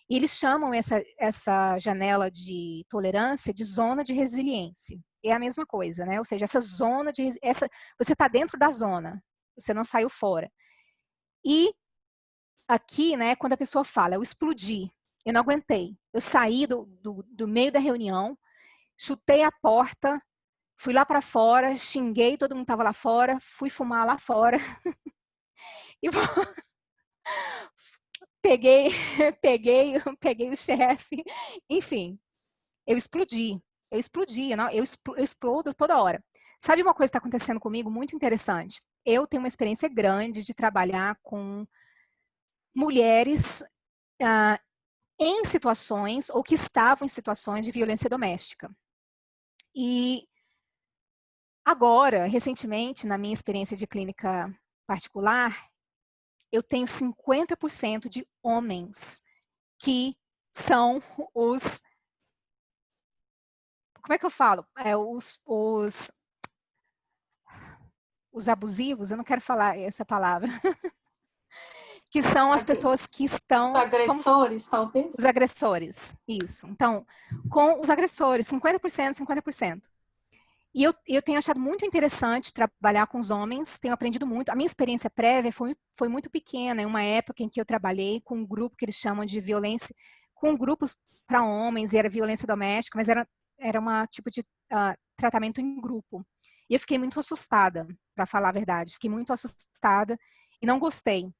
E eles chamam essa janela de tolerância de zona de resiliência. É a mesma coisa, né? Ou seja, você está dentro da zona, você não saiu fora. E aqui, né, quando a pessoa fala, eu explodi, eu não aguentei. Eu saí do meio da reunião, chutei a porta, fui lá para fora, xinguei todo mundo que estava lá fora, fui fumar lá fora. E peguei, peguei o chefe. Enfim, eu explodi. Eu explodo toda hora. Sabe uma coisa que está acontecendo comigo muito interessante? Eu tenho uma experiência grande de trabalhar com mulheres em situações ou que estavam em situações de violência doméstica. E agora, recentemente, na minha experiência de clínica particular, eu tenho 50% de homens que são os... Como é que eu falo? Os abusivos, eu não quero falar essa palavra. Que são as pessoas que Os estão... agressores, talvez? Os agressores, isso. Então, com os agressores, 50%, 50%. E eu tenho achado muito interessante trabalhar com os homens, tenho aprendido muito. A minha experiência prévia foi muito pequena, em uma época em que eu trabalhei com um grupo que eles chamam de violência, com grupos para homens, e era violência doméstica, mas era uma tipo de tratamento em grupo. E eu fiquei muito assustada, para falar a verdade. Fiquei muito assustada e não gostei.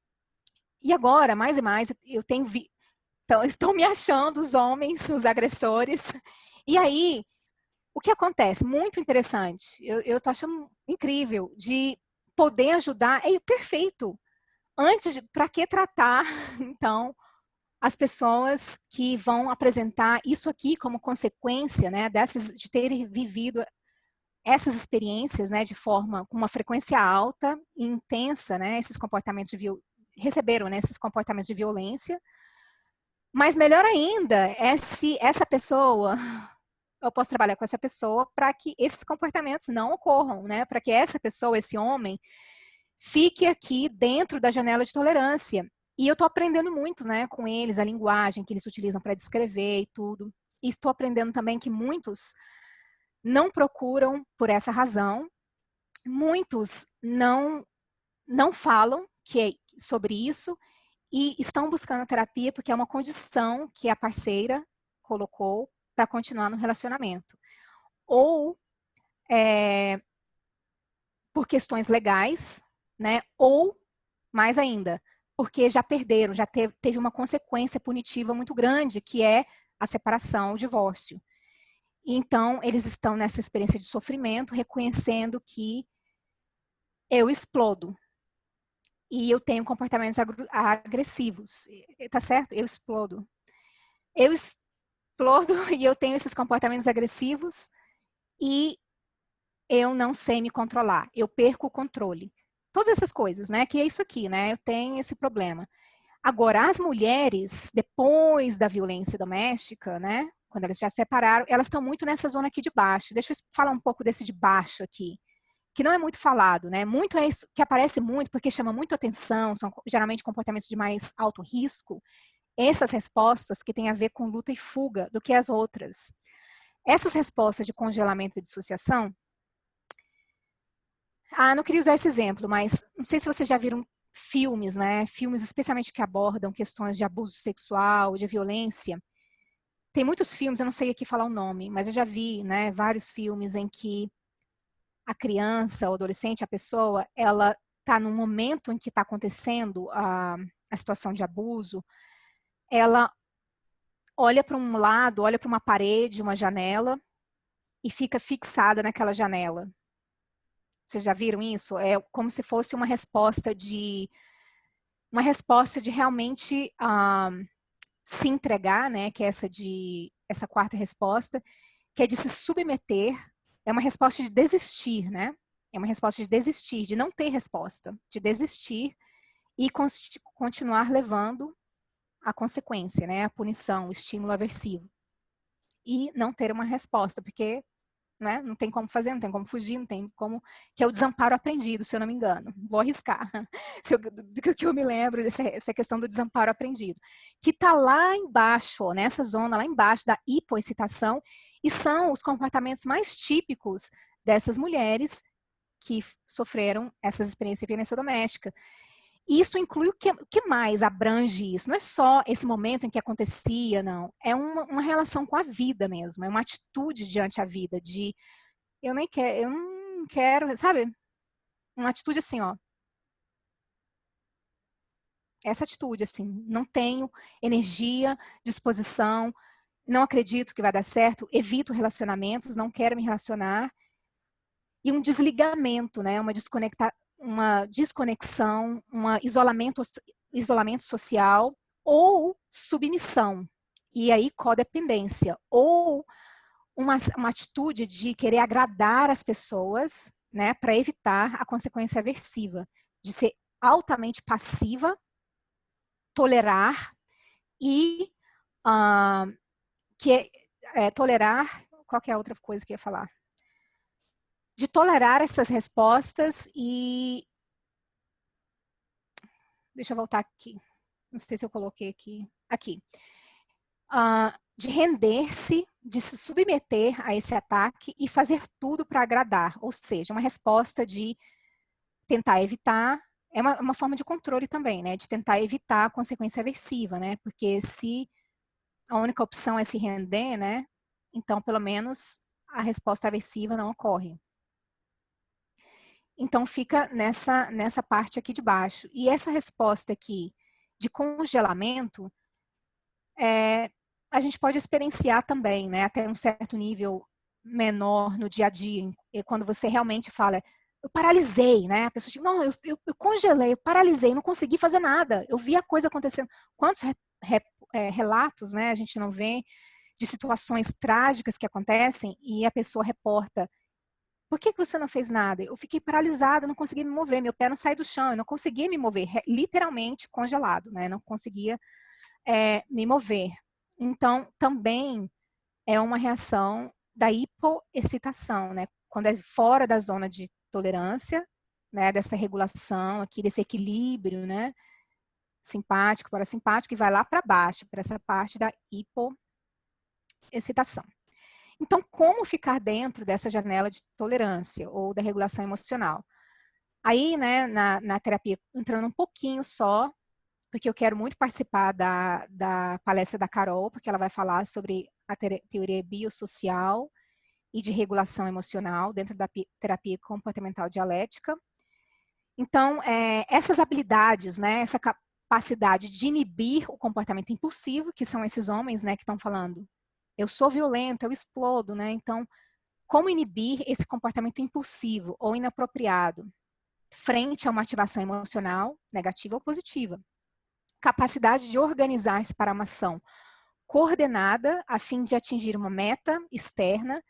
E agora, mais e mais, então, estão me achando os homens, os agressores. E aí, o que acontece? Muito interessante. Eu estou achando incrível de poder ajudar. É perfeito. Para que tratar, então, as pessoas que vão apresentar isso aqui como consequência, né, de terem vivido essas experiências, né, com uma frequência alta e intensa, né, receberam, né, esses comportamentos de violência. Mas melhor ainda é se essa pessoa, eu posso trabalhar com essa pessoa para que esses comportamentos não ocorram, né? Para que essa pessoa, esse homem, fique aqui dentro da janela de tolerância. E eu estou aprendendo muito, né, com eles, a linguagem que eles utilizam para descrever e tudo. E estou aprendendo também que muitos não procuram por essa razão, muitos não falam sobre isso e estão buscando terapia porque é uma condição que a parceira colocou para continuar no relacionamento. Ou por questões legais, né? Ou, mais ainda, porque já perderam, já teve uma consequência punitiva muito grande, que é a separação, o divórcio. Então, eles estão nessa experiência de sofrimento, reconhecendo que eu explodo. E eu tenho comportamentos agressivos. Tá certo? Eu explodo. Eu explodo e eu tenho esses comportamentos agressivos e eu não sei me controlar, eu perco o controle. Todas essas coisas, né? Que é isso aqui, né? Eu tenho esse problema. Agora, as mulheres, depois da violência doméstica, né? Quando elas já se separaram, elas estão muito nessa zona aqui de baixo. Deixa eu falar um pouco desse de baixo aqui, que não é muito falado, né? Muito é isso que aparece muito porque chama muito atenção, são geralmente comportamentos de mais alto risco. Essas respostas que têm a ver com luta e fuga do que as outras. Essas respostas de congelamento e dissociação, não queria usar esse exemplo, mas não sei se vocês já viram filmes, né? Filmes especialmente que abordam questões de abuso sexual, de violência. Tem muitos filmes, eu não sei aqui falar o nome, mas eu já vi, né, vários filmes em que a criança, o adolescente, a pessoa, ela está no momento em que está acontecendo a situação de abuso, ela olha para um lado, olha para uma parede, uma janela, e fica fixada naquela janela. Vocês já viram isso? É como se fosse uma resposta de realmente se entregar, né? Que é essa quarta resposta, que é de se submeter. É uma resposta de desistir, né? É uma resposta de desistir, de não ter resposta, de desistir e continuar levando a consequência, né? A punição, o estímulo aversivo. E não ter uma resposta, porque, né, não tem como fazer, não tem como fugir, não tem como... Que é o desamparo aprendido, se eu não me engano. Vou arriscar. Do que eu me lembro dessa questão do desamparo aprendido. Que está lá embaixo, ó, nessa zona lá embaixo da hipoexcitação, e são os comportamentos mais típicos dessas mulheres que sofreram essas experiências de violência doméstica. Isso inclui o que mais abrange isso? Não é só esse momento em que acontecia, não. É uma relação com a vida mesmo, é uma atitude diante a vida, de eu não quero, sabe? Uma atitude assim, ó. Essa atitude, assim, não tenho energia, disposição, não acredito que vai dar certo, evito relacionamentos, não quero me relacionar. E um desligamento, né? Uma desconexão, um isolamento social ou submissão. E aí, codependência. Ou uma atitude de querer agradar as pessoas, né? Para evitar a consequência aversiva. De ser altamente passiva, tolerar e tolerar, qual que é a outra coisa que eu ia falar? De tolerar essas respostas e... Deixa eu voltar aqui. Não sei se eu coloquei aqui. Aqui. De render-se, de se submeter a esse ataque e fazer tudo para agradar. Ou seja, uma resposta de tentar evitar... É uma forma de controle também, né? De tentar evitar a consequência aversiva, né? Porque se a única opção é se render, né? Então, pelo menos, a resposta aversiva não ocorre. Então, fica nessa parte aqui de baixo. E essa resposta aqui de congelamento, a gente pode experienciar também, né? Até um certo nível menor no dia a dia. Quando você realmente fala, eu paralisei, né? A pessoa diz, não, eu congelei, eu paralisei, não consegui fazer nada. Eu vi a coisa acontecendo. Quantos relatos, né? A gente não vê de situações trágicas que acontecem e a pessoa reporta, por que você não fez nada? Eu fiquei paralisada, não conseguia me mover, meu pé não sai do chão, eu não conseguia me mover, literalmente congelado, né? Não conseguia me mover. Então, também é uma reação da hipoexcitação, né? Quando é fora da zona de tolerância, né? Dessa regulação aqui, desse equilíbrio, né? Simpático, parasimpático, e vai lá para baixo, para essa parte da hipoexcitação. Então, como ficar dentro dessa janela de tolerância ou da regulação emocional? Aí, né, na terapia, entrando um pouquinho só, porque eu quero muito participar da palestra da Carol, porque ela vai falar sobre a teoria biosocial e de regulação emocional dentro da terapia comportamental dialética. Então, essas habilidades, né, essa capacidade de inibir o comportamento impulsivo, que são esses homens, né, que estão falando, eu sou violento, eu explodo, né? Então, como inibir esse comportamento impulsivo ou inapropriado frente a uma ativação emocional negativa ou positiva? Capacidade de organizar-se para uma ação coordenada a fim de atingir uma meta externa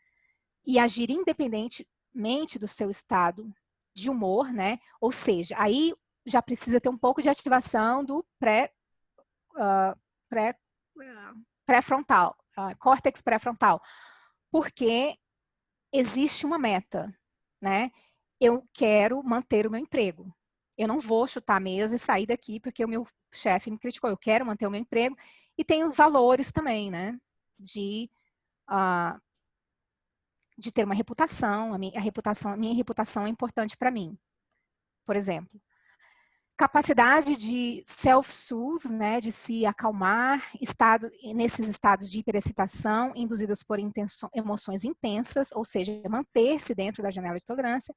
e agir independente mente do seu estado de humor, né? Ou seja, aí já precisa ter um pouco de ativação do pré, pré-frontal, córtex pré-frontal, porque existe uma meta, né? Eu quero manter o meu emprego. Eu não vou chutar a mesa e sair daqui porque o meu chefe me criticou. Eu quero manter o meu emprego e tenho valores também, né? De ter uma reputação. A minha reputação é importante para mim, por exemplo. Capacidade de self-soothe, né, de se acalmar, nesses estados de hiperexcitação induzidas por emoções intensas, ou seja, manter-se dentro da janela de tolerância,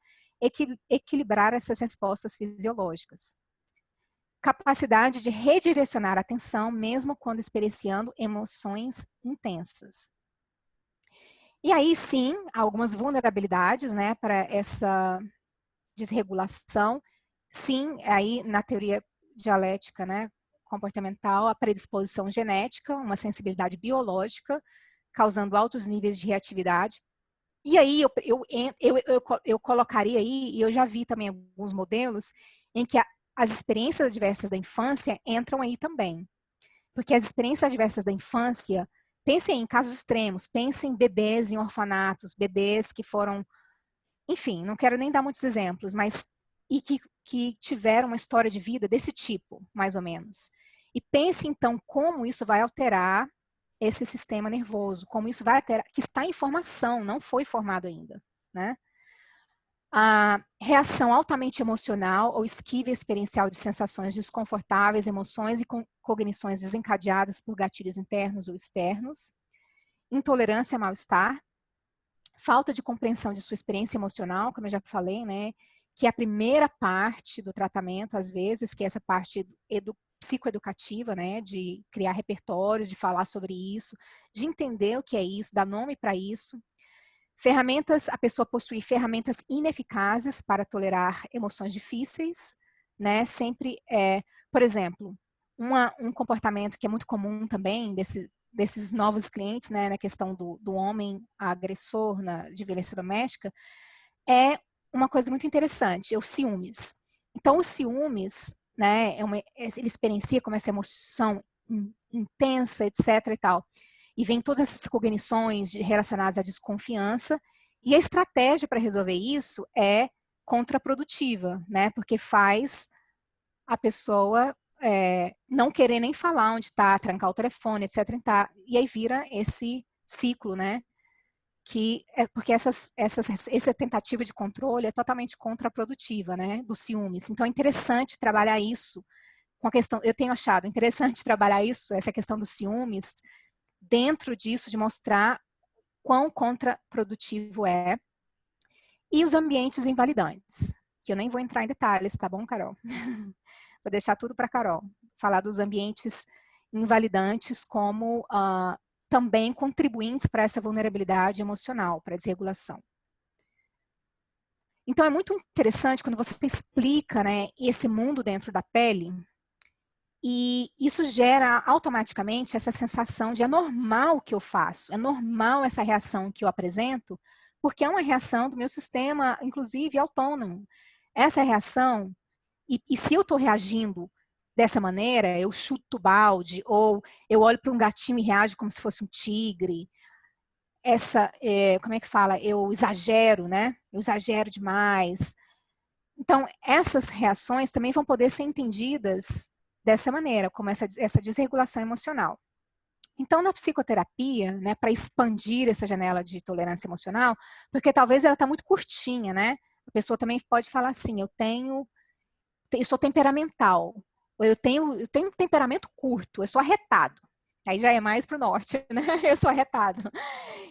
equilibrar essas respostas fisiológicas. Capacidade de redirecionar a atenção, mesmo quando experienciando emoções intensas. E aí, sim, há algumas vulnerabilidades, né, para essa desregulação. Sim, aí na teoria dialética, né, comportamental, a predisposição genética, uma sensibilidade biológica, causando altos níveis de reatividade. E aí eu colocaria aí, e eu já vi também alguns modelos, em que as experiências adversas da infância entram aí também. Porque as experiências adversas da infância, pensem em casos extremos, pensem em bebês em orfanatos, bebês que foram, enfim, não quero nem dar muitos exemplos, mas e que tiveram uma história de vida desse tipo, mais ou menos. E pense então como isso vai alterar esse sistema nervoso, como isso vai alterar, que está em formação, não foi formado ainda, né? A reação altamente emocional ou esquiva experiencial de sensações desconfortáveis, emoções e cognições desencadeadas por gatilhos internos ou externos. Intolerância a mal-estar. Falta de compreensão de sua experiência emocional, como eu já falei, né? Que é a primeira parte do tratamento, às vezes, que é essa parte psicoeducativa, né? De criar repertórios, de falar sobre isso, de entender o que é isso, dar nome para isso. Ferramentas, a pessoa possui ferramentas ineficazes para tolerar emoções difíceis, né? Sempre, por exemplo, um comportamento que é muito comum também desses novos clientes, né, na questão do homem agressor de violência doméstica, é uma coisa muito interessante, é os ciúmes. Então, os ciúmes, né, ele experiencia como essa emoção intensa, etc. e tal. E vem todas essas cognições relacionadas à desconfiança, e a estratégia para resolver isso é contraprodutiva, né? Porque faz a pessoa não querer nem falar onde está, trancar o telefone, etc. E aí vira esse ciclo, né? Porque essa tentativa de controle é totalmente contraprodutiva, né? Dos ciúmes. Então é interessante trabalhar isso com a questão. Eu tenho achado interessante trabalhar isso, essa questão dos ciúmes, dentro disso, de mostrar quão contraprodutivo é. E os ambientes invalidantes, que eu nem vou entrar em detalhes, tá bom, Carol? Vou deixar tudo para Carol. Falar dos ambientes invalidantes como também contribuintes para essa vulnerabilidade emocional, para a desregulação. Então, é muito interessante quando você explica, né, esse mundo dentro da pele, e isso gera automaticamente essa sensação de é normal o que eu faço, é normal essa reação que eu apresento, porque é uma reação do meu sistema, inclusive autônomo. Essa reação, e se eu estou reagindo dessa maneira, eu chuto balde, ou eu olho para um gatinho e reajo como se fosse um tigre, como é que fala? Eu exagero, né? Eu exagero demais. Então, essas reações também vão poder ser entendidas dessa maneira, como essa desregulação emocional. Então, na psicoterapia, né, para expandir essa janela de tolerância emocional, porque talvez ela está muito curtinha, né? A pessoa também pode falar assim, eu sou temperamental, ou eu tenho um temperamento curto, eu sou arretado. Aí já é mais para o norte, né? Eu sou arretado.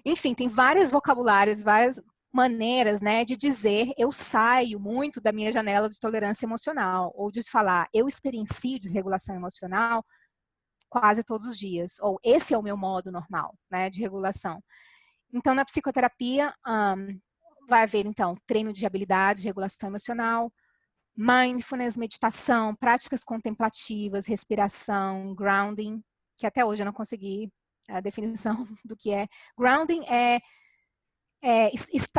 Enfim, tem vários vocabulários, várias maneiras, né, de dizer eu saio muito da minha janela de tolerância emocional, ou de falar eu experiencio desregulação emocional quase todos os dias, ou esse é o meu modo normal, né, de regulação. Então, na psicoterapia, vai haver, então, treino de habilidade de regulação emocional, mindfulness, meditação, práticas contemplativas, respiração, grounding, que até hoje eu não consegui a definição do que é. Grounding é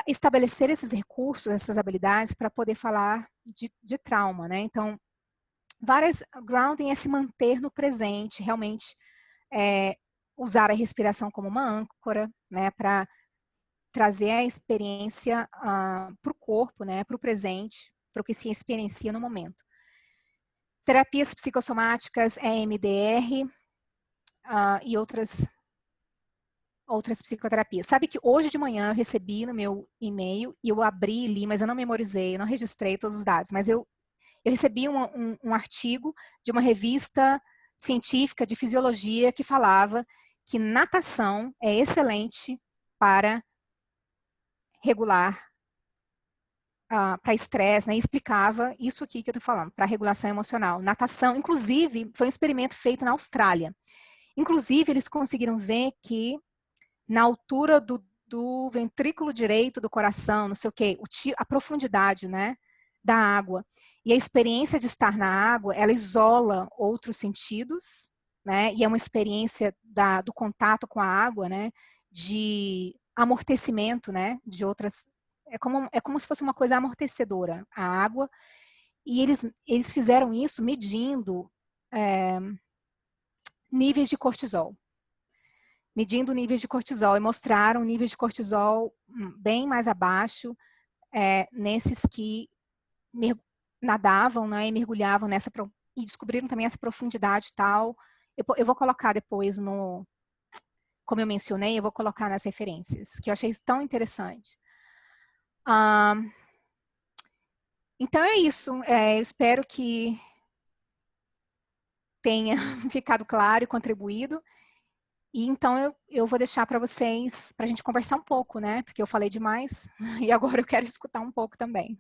estabelecer esses recursos, essas habilidades para poder falar de trauma, né? Então, grounding é se manter no presente, realmente usar a respiração como uma âncora, né? Para trazer a experiência para o corpo, né? Para o presente, para o que se experiencia no momento. Terapias psicossomáticas, EMDR e outras psicoterapias. Sabe que hoje de manhã eu recebi no meu e-mail e eu abri e li, mas eu não memorizei, eu não registrei todos os dados, mas eu recebi um artigo de uma revista científica de fisiologia que falava que natação é excelente para regular, para estresse, né? E explicava isso aqui que eu estou falando, para regulação emocional. Natação, inclusive, foi um experimento feito na Austrália. Inclusive, eles conseguiram ver que na altura do ventrículo direito do coração, não sei o quê, a profundidade, né, da água. E a experiência de estar na água, ela isola outros sentidos, né, e é uma experiência do contato com a água, né, de amortecimento, né, de outras... É como se fosse uma coisa amortecedora, a água. E eles fizeram isso medindo níveis de cortisol. Medindo níveis de cortisol e mostraram níveis de cortisol bem mais abaixo nesses que nadavam, né, e mergulhavam e descobriram também essa profundidade e tal. Eu vou colocar depois como eu mencionei, eu vou colocar nas referências, que eu achei tão interessante. Então é isso. Eu espero que tenha ficado claro e contribuído. E então eu vou deixar para vocês, para a gente conversar um pouco, né? Porque eu falei demais e agora eu quero escutar um pouco também.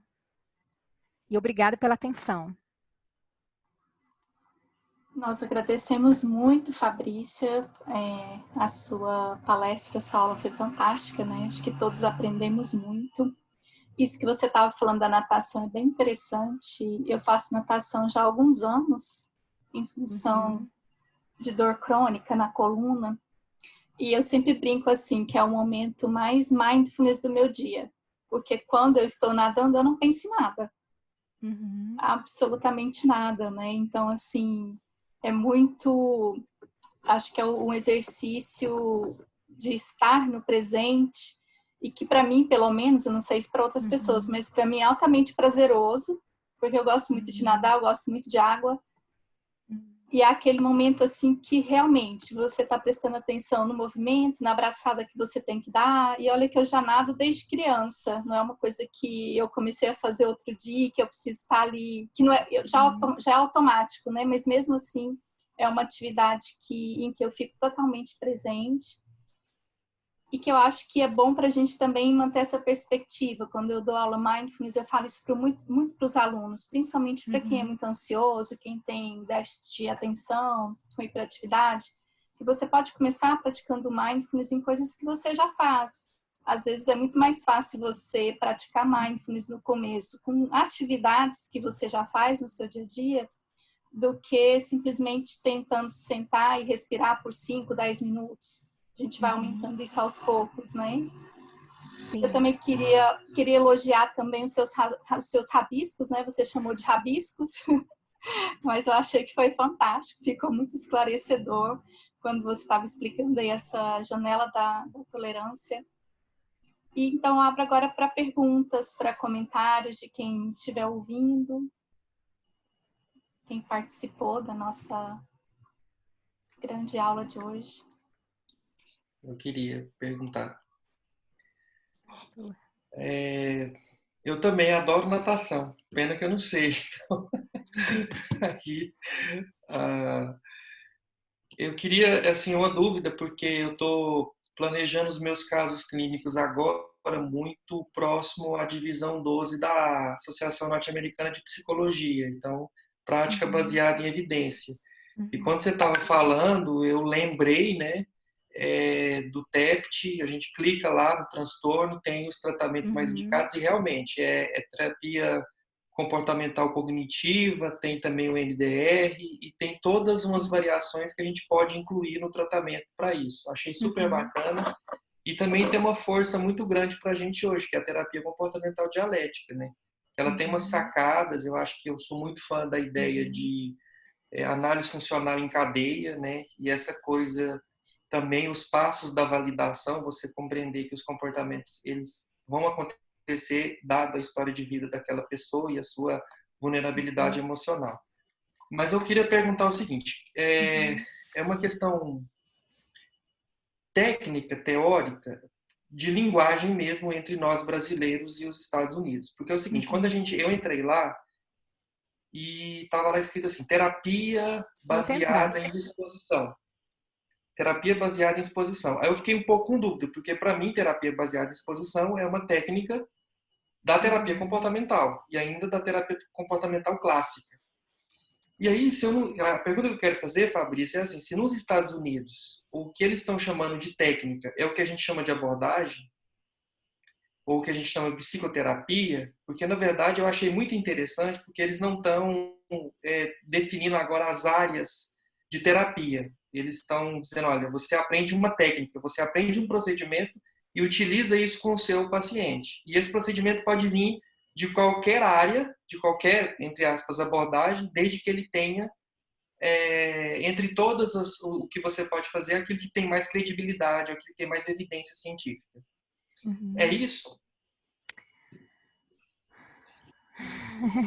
E obrigada pela atenção. Nós agradecemos muito, Fabrícia, a sua palestra, a sua aula foi fantástica, né? Acho que todos aprendemos muito. Isso que você estava falando da natação é bem interessante. Eu faço natação já há alguns anos, em função de dor crônica na coluna. E eu sempre brinco assim, que é o momento mais mindfulness do meu dia. Porque quando eu estou nadando, eu não penso em nada. Absolutamente nada, né? Então, assim, é muito... Acho que é um exercício de estar no presente e que para mim, pelo menos, eu não sei se para outras pessoas, mas para mim é altamente prazeroso, porque eu gosto muito de nadar, eu gosto muito de água. E é aquele momento assim que realmente você está prestando atenção no movimento, na abraçada que você tem que dar. E olha que eu já nado desde criança, não é uma coisa que eu comecei a fazer outro dia, que eu preciso estar ali, que não é, já é automático, né? Mas mesmo assim é uma atividade em que eu fico totalmente presente. E que eu acho que é bom para a gente também manter essa perspectiva. Quando eu dou aula mindfulness, eu falo isso muito para os alunos, principalmente para quem é muito ansioso, quem tem déficit de atenção, com hiperatividade, que você pode começar praticando mindfulness em coisas que você já faz. Às vezes é muito mais fácil você praticar mindfulness no começo com atividades que você já faz no seu dia a dia, do que simplesmente tentando sentar e respirar por 5, 10 minutos. A gente vai aumentando isso aos poucos, né? Sim. Eu também queria elogiar também os seus rabiscos, né? Você chamou de rabiscos, mas eu achei que foi fantástico, ficou muito esclarecedor quando você estava explicando aí essa janela da tolerância. E então, abro agora para perguntas, para comentários de quem estiver ouvindo, quem participou da nossa grande aula de hoje. Eu queria perguntar. Eu também adoro natação, pena que eu não sei. Aqui, eu queria, assim, uma dúvida, porque eu estou planejando os meus casos clínicos agora muito próximo à divisão 12 da Associação Norte-Americana de Psicologia, então, prática baseada em evidência. E quando você estava falando, eu lembrei, né, do TEPT, a gente clica lá no transtorno, tem os tratamentos mais indicados e realmente é terapia comportamental cognitiva, tem também o MDR e tem todas umas variações que a gente pode incluir no tratamento para isso. Achei super bacana E também tem uma força muito grande para a gente hoje, que é a terapia comportamental dialética, né? Ela tem umas sacadas, eu acho que eu sou muito fã da ideia de análise funcional em cadeia, né? E essa coisa também, os passos da validação, você compreender que os comportamentos, eles vão acontecer dado a história de vida daquela pessoa e a sua vulnerabilidade emocional. Mas eu queria perguntar o seguinte, é uma questão técnica, teórica, de linguagem mesmo entre nós brasileiros e os Estados Unidos. Porque é o seguinte, quando eu entrei lá e estava lá escrito assim, terapia baseada em disposição. Terapia baseada em exposição. Aí eu fiquei um pouco com dúvida, porque para mim terapia baseada em exposição é uma técnica da terapia comportamental e ainda da terapia comportamental clássica. E aí, a pergunta que eu quero fazer, Fabrício, é assim, se nos Estados Unidos o que eles estão chamando de técnica é o que a gente chama de abordagem, ou o que a gente chama de psicoterapia, porque na verdade eu achei muito interessante, porque eles não estão definindo agora as áreas de terapia. Eles estão dizendo, olha, você aprende uma técnica, você aprende um procedimento e utiliza isso com o seu paciente. E esse procedimento pode vir de qualquer área, de qualquer, entre aspas, abordagem, desde que ele tenha, entre todas o que você pode fazer, aquilo que tem mais credibilidade, aquilo que tem mais evidência científica. É isso?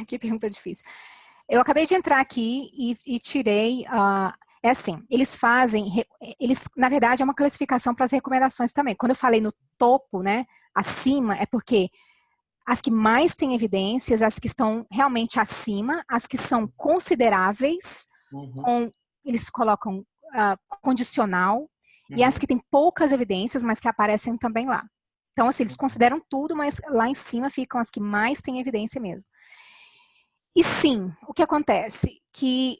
Que pergunta difícil. Eu acabei de entrar aqui e tirei... é assim, na verdade, é uma classificação para as recomendações também. Quando eu falei no topo, né, acima, é porque as que mais têm evidências, as que estão realmente acima, as que são consideráveis, eles colocam condicional, e as que têm poucas evidências, mas que aparecem também lá. Então, assim, eles consideram tudo, mas lá em cima ficam as que mais têm evidência mesmo. E sim, o que acontece? Que,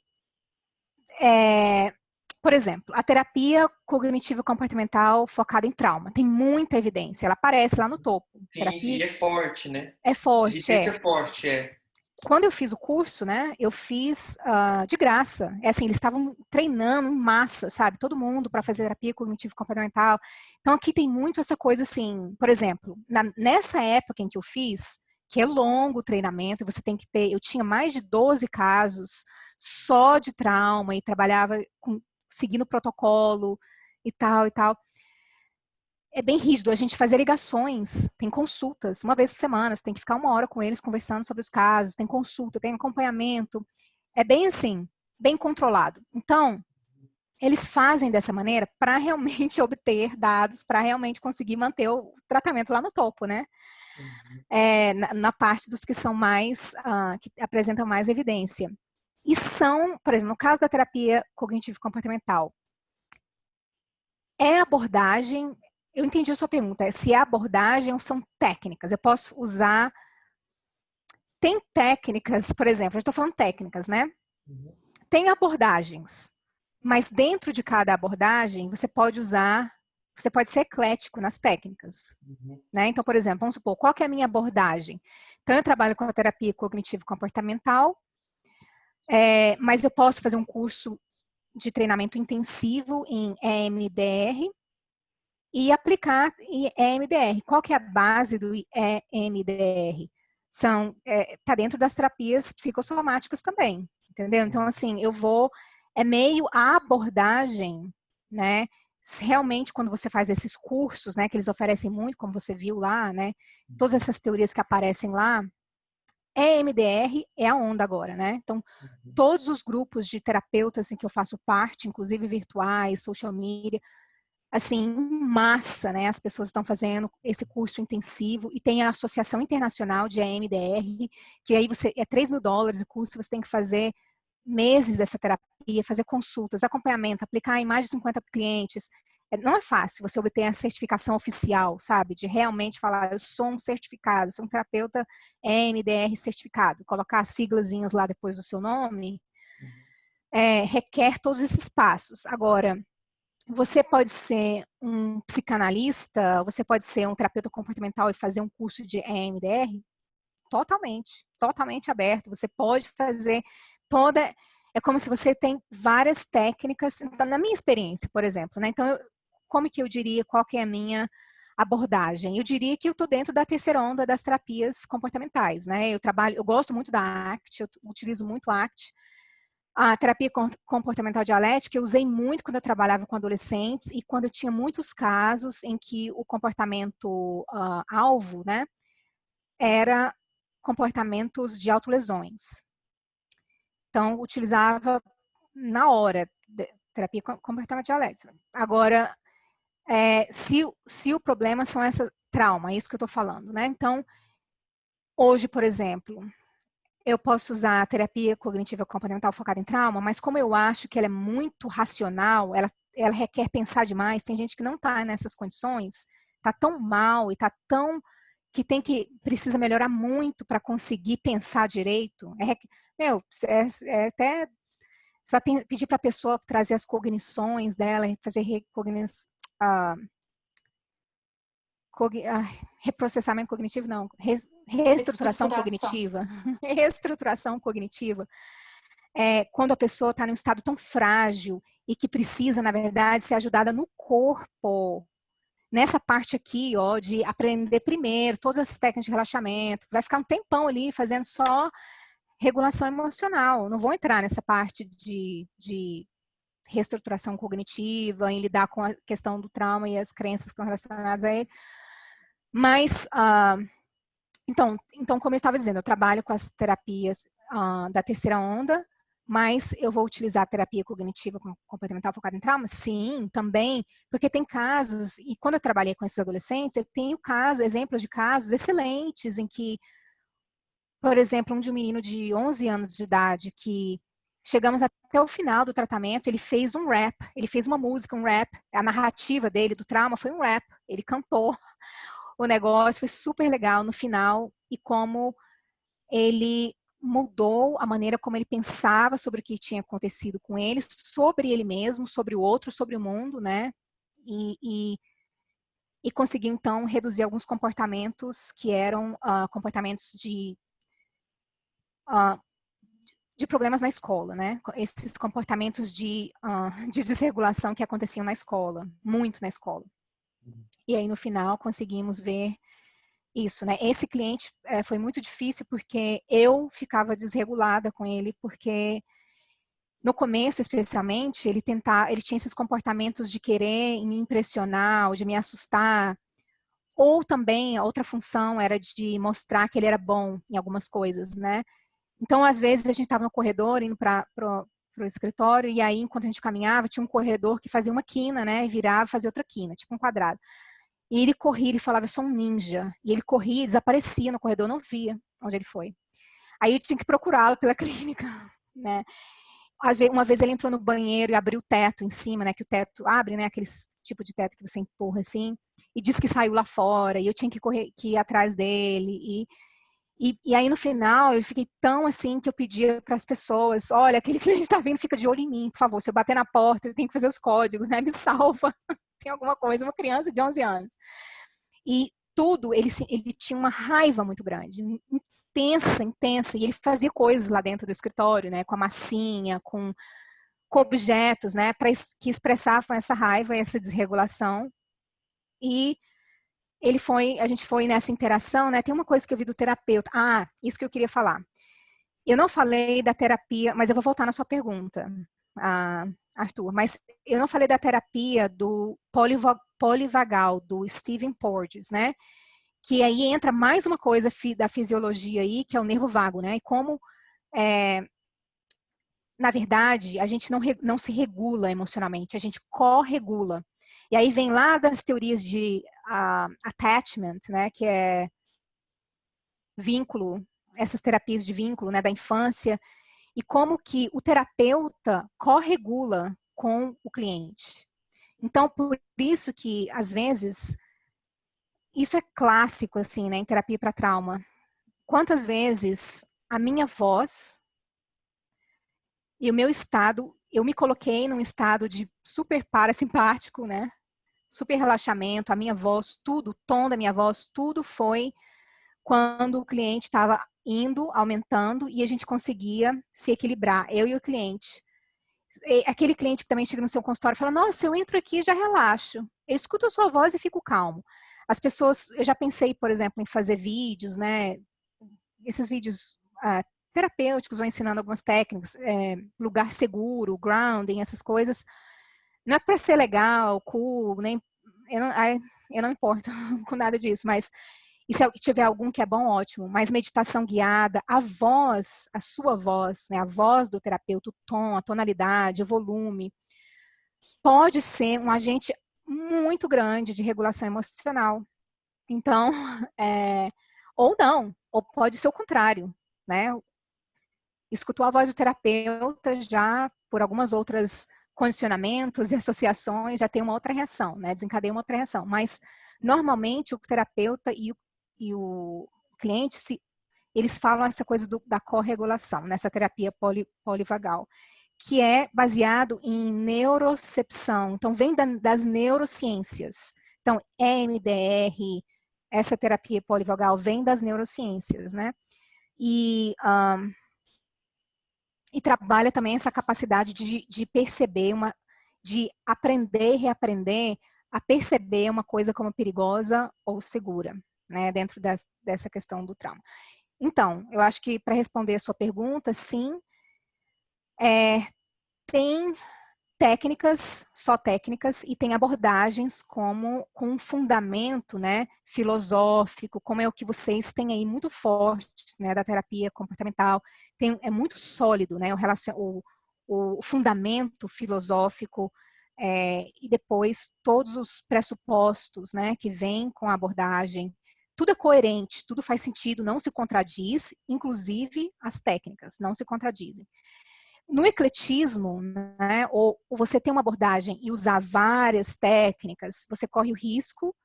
por exemplo, a terapia cognitivo comportamental focada em trauma, tem muita evidência, ela aparece lá no topo. Sim, é forte, né? É forte, evidência é forte, Quando eu fiz o curso, né, eu fiz de graça. É assim, eles estavam treinando em massa, sabe? Todo mundo para fazer terapia cognitivo comportamental. Então, aqui tem muito essa coisa assim, por exemplo, nessa época em que eu fiz, que é longo o treinamento, você tem que ter, eu tinha mais de 12 casos só de trauma e trabalhava seguindo o protocolo e tal e tal. É bem rígido, a gente fazia ligações, tem consultas, uma vez por semana, você tem que ficar 1 hora com eles conversando sobre os casos, tem consulta, tem acompanhamento, é bem assim, bem controlado. Então, eles fazem dessa maneira para realmente obter dados, para realmente conseguir manter o tratamento lá no topo, né? Na parte dos que são mais, que apresentam mais evidência. E são, por exemplo, no caso da terapia cognitivo-comportamental, abordagem. Eu entendi a sua pergunta, se é abordagem ou são técnicas. Eu posso usar... Tem técnicas, por exemplo, eu estou falando técnicas, né? Tem abordagens, mas dentro de cada abordagem, você pode ser eclético nas técnicas. Né? Então, por exemplo, vamos supor, qual que é a minha abordagem? Então, eu trabalho com a terapia cognitivo-comportamental, mas eu posso fazer um curso de treinamento intensivo em EMDR, e aplicar EMDR. Qual que é a base do EMDR? Tá dentro das terapias psicossomáticas também, entendeu? Então, assim, é meio a abordagem, né? Realmente, quando você faz esses cursos, né, que eles oferecem muito, como você viu lá, né? Todas essas teorias que aparecem lá, EMDR é a onda agora, né? Então, todos os grupos de terapeutas em que eu faço parte, inclusive virtuais, social media, assim, em massa, né, as pessoas estão fazendo esse curso intensivo, e tem a Associação Internacional de EMDR, que aí é $3.000 o curso, você tem que fazer meses dessa terapia, fazer consultas, acompanhamento, aplicar em mais de 50 clientes. Não é fácil você obter a certificação oficial, sabe, de realmente falar, eu sou um certificado, sou um terapeuta EMDR certificado, colocar as siglazinhas lá depois do seu nome, requer todos esses passos. Agora, você pode ser um psicanalista, você pode ser um terapeuta comportamental e fazer um curso de EMDR? Totalmente aberto. Você pode fazer é como se você tem várias técnicas, na minha experiência, por exemplo, né? Então, como que eu diria qual que é a minha abordagem? Eu diria que eu estou dentro da terceira onda das terapias comportamentais, né? Eu gosto muito da ACT, eu utilizo muito a ACT. A terapia comportamental dialética eu usei muito quando eu trabalhava com adolescentes e quando eu tinha muitos casos em que o comportamento alvo, né, era comportamentos de autolesões. Então, utilizava na hora terapia comportamental dialética. Agora, se o problema são essa trauma, é isso que eu estou falando, né? Então, hoje, por exemplo, eu posso usar a terapia cognitiva comportamental focada em trauma, mas como eu acho que ela é muito racional, ela requer pensar demais, tem gente que não está nessas condições, está tão mal e está tão que precisa melhorar muito para conseguir pensar direito. Até você vai pedir para a pessoa trazer as cognições dela, fazer reprocessamento cognitivo, não, reestruturação cognitiva. Reestruturação cognitiva. Quando a pessoa está num estado tão frágil e que precisa, na verdade, ser ajudada no corpo. Nessa parte aqui, ó, de aprender primeiro todas as técnicas de relaxamento, vai ficar um tempão ali fazendo só regulação emocional. Não vou entrar nessa parte de reestruturação cognitiva, em lidar com a questão do trauma e as crenças que estão relacionadas a ele. Mas, então, como eu estava dizendo, eu trabalho com as terapias da terceira onda, mas eu vou utilizar a terapia cognitiva comportamental focada em trauma? Sim, também, porque tem casos, e quando eu trabalhei com esses adolescentes, eu tenho exemplos de casos excelentes em que, por exemplo, um menino de 11 anos de idade que chegamos até o final do tratamento, ele fez um rap, ele fez uma música, um rap, a narrativa dele do trauma foi um rap, ele cantou o negócio, foi super legal no final, e como ele mudou a maneira como ele pensava sobre o que tinha acontecido com ele, sobre ele mesmo, sobre o outro, sobre o mundo, né? E conseguiu, então, reduzir alguns comportamentos que eram comportamentos de problemas na escola, né? Esses comportamentos de desregulação que aconteciam na escola, muito na escola. E aí, no final, conseguimos ver isso, né? Esse cliente foi muito difícil porque eu ficava desregulada com ele, porque no começo, especialmente, ele tinha esses comportamentos de querer me impressionar ou de me assustar, ou também a outra função era de mostrar que ele era bom em algumas coisas, né? Então, às vezes, a gente estava no corredor indo para o escritório, e aí, enquanto a gente caminhava, tinha um corredor que fazia uma quina, né? E virava e fazia outra quina, tipo um quadrado. E ele corria, ele falava, eu sou um ninja. E ele corria, desaparecia no corredor, não via onde ele foi. Aí eu tinha que procurá-lo pela clínica, né? Uma vez ele entrou no banheiro e abriu o teto em cima, né? Que o teto abre, né? Aquele tipo de teto que você empurra assim. E disse que saiu lá fora. E eu tinha que ir atrás dele. E aí no final eu fiquei tão assim que eu pedia para as pessoas, olha, aquele cliente está vindo, fica de olho em mim, por favor. Se eu bater na porta, eu tenho que fazer os códigos, né? Me salva. Tem alguma coisa, uma criança de 11 anos. E tudo, ele tinha uma raiva muito grande, intensa, e ele fazia coisas lá dentro do escritório, né, com a massinha, com objetos, né, que expressavam essa raiva e essa desregulação. E a gente foi nessa interação, né, tem uma coisa que eu vi do terapeuta, isso que eu queria falar. Eu não falei da terapia, mas eu vou voltar na sua pergunta, Arthur, mas eu não falei da terapia do polivagal, do Stephen Porges, né? Que aí entra mais uma coisa da fisiologia aí, que é o nervo vago, né? E como, na verdade, a gente não se regula emocionalmente, a gente corregula. E aí vem lá das teorias de attachment, né? Que é vínculo, essas terapias de vínculo, né? Da infância. E como que o terapeuta corregula com o cliente. Então, por isso que, às vezes, isso é clássico, assim, né, em terapia para trauma. Quantas vezes a minha voz e o meu estado, eu me coloquei num estado de super parasimpático, né, super relaxamento, a minha voz, tudo, o tom da minha voz, tudo foi quando o cliente estava indo, aumentando, e a gente conseguia se equilibrar, eu e o cliente. Aquele cliente que também chega no seu consultório e fala, nossa, eu entro aqui e já relaxo. Eu escuto a sua voz e fico calmo. As pessoas, eu já pensei, por exemplo, em fazer vídeos, né? Esses vídeos terapêuticos, ou ensinando algumas técnicas, lugar seguro, grounding, essas coisas. Não é para ser legal, cool, nem eu não importo com nada disso, mas e se tiver algum que é bom, ótimo. Mas meditação guiada, a voz, a sua voz, né, a voz do terapeuta, o tom, a tonalidade, o volume, pode ser um agente muito grande de regulação emocional. Então, ou não, ou pode ser o contrário, né? Escutou a voz do terapeuta já por algumas outras condicionamentos e associações, já tem uma outra reação, né? Desencadeia uma outra reação. Mas, normalmente, o terapeuta e o cliente, eles falam essa coisa da corregulação, nessa terapia polivagal, que é baseado em neurocepção. Então, vem das neurociências. Então, EMDR, essa terapia polivagal vem das neurociências, né? E trabalha também essa capacidade de perceber, de aprender e reaprender a perceber uma coisa como perigosa ou segura, né, dentro dessa questão do trauma. Então, eu acho que para responder a sua pergunta, sim, tem técnicas, só técnicas, e tem abordagens com um fundamento, né, filosófico, como é o que vocês têm aí muito forte, né, da terapia comportamental, é muito sólido, né, o fundamento filosófico, e depois todos os pressupostos, né, que vêm com a abordagem, tudo é coerente, tudo faz sentido, não se contradiz, inclusive as técnicas não se contradizem. No ecletismo, né, ou você tem uma abordagem e usar várias técnicas, você corre o risco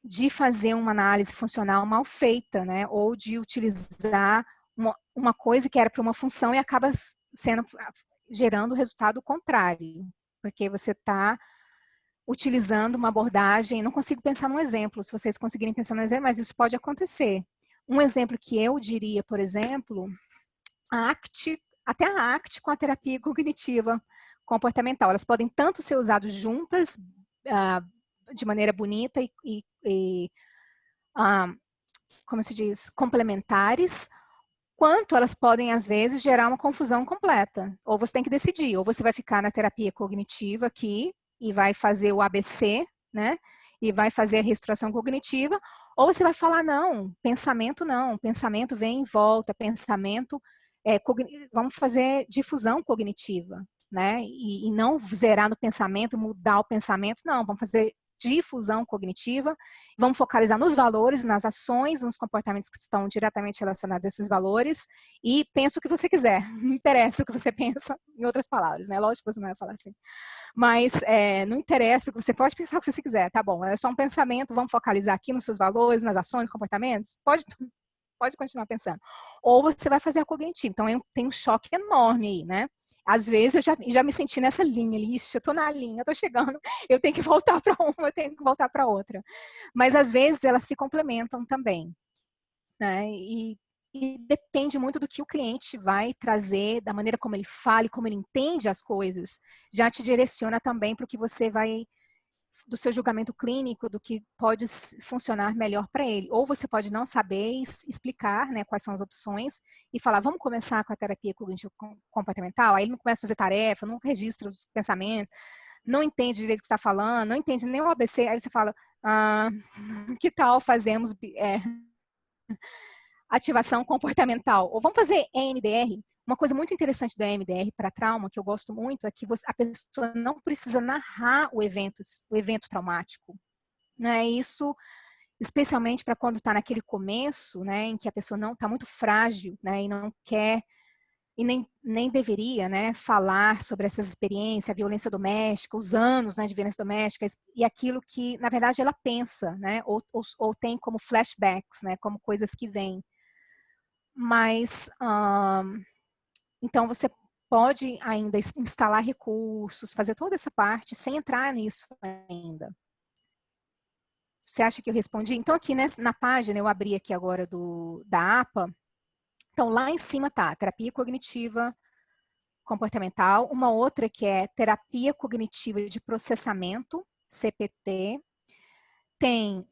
de fazer uma análise funcional mal feita, né, ou de utilizar uma coisa que era para uma função e acaba gerando o resultado contrário, porque você está utilizando uma abordagem, não consigo pensar num exemplo, se vocês conseguirem pensar num exemplo, mas isso pode acontecer. Um exemplo que eu diria, por exemplo, até a ACT com a terapia cognitiva comportamental. Elas podem tanto ser usadas juntas, de maneira bonita como se diz, complementares, quanto elas podem, às vezes, gerar uma confusão completa. Ou você tem que decidir, ou você vai ficar na terapia cognitiva aqui e vai fazer o ABC, né? E vai fazer a reestruturação cognitiva, ou você vai falar, não, pensamento vem e volta, vamos fazer difusão cognitiva, né? E não zerar no pensamento, mudar o pensamento, não, vamos fazer difusão cognitiva, vamos focalizar nos valores, nas ações, nos comportamentos que estão diretamente relacionados a esses valores, e pensa o que você quiser, não interessa o que você pensa, em outras palavras, né? Lógico que você não vai falar assim, mas não interessa o que você pode pensar o que você quiser, tá bom, é só um pensamento, vamos focalizar aqui nos seus valores, nas ações, comportamentos, pode continuar pensando. Ou você vai fazer a cognitiva. Então, tem um choque enorme aí, né? Às vezes eu já me senti nessa linha, eu tô na linha, tô chegando, eu tenho que voltar para uma, eu tenho que voltar para outra. Mas às vezes elas se complementam também, né? E depende muito do que o cliente vai trazer, da maneira como ele fala e como ele entende as coisas, já te direciona também para o que você vai, do seu julgamento clínico, do que pode funcionar melhor para ele. Ou você pode não saber explicar, né, quais são as opções e falar, vamos começar com a terapia cognitivo-comportamental, aí ele não começa a fazer tarefa, não registra os pensamentos, não entende direito o que está falando, não entende nem o ABC, aí você fala, que tal fazemos ativação comportamental? Ou vamos fazer EMDR? Uma coisa muito interessante do EMDR para trauma, que eu gosto muito, é que a pessoa não precisa narrar o evento traumático. Né? Isso, especialmente para quando está naquele começo, né, em que a pessoa não está muito frágil, né, e não quer, e nem deveria, né, falar sobre essas experiências, a violência doméstica, os anos, né, de violência doméstica, e aquilo que, na verdade, ela pensa, né, ou tem como flashbacks, né, como coisas que vêm. Mas, então você pode ainda instalar recursos, fazer toda essa parte sem entrar nisso ainda. Você acha que eu respondi? Então aqui na página, eu abri aqui agora da APA, então lá em cima tá terapia cognitiva comportamental, uma outra que é terapia cognitiva de processamento, CPT, tem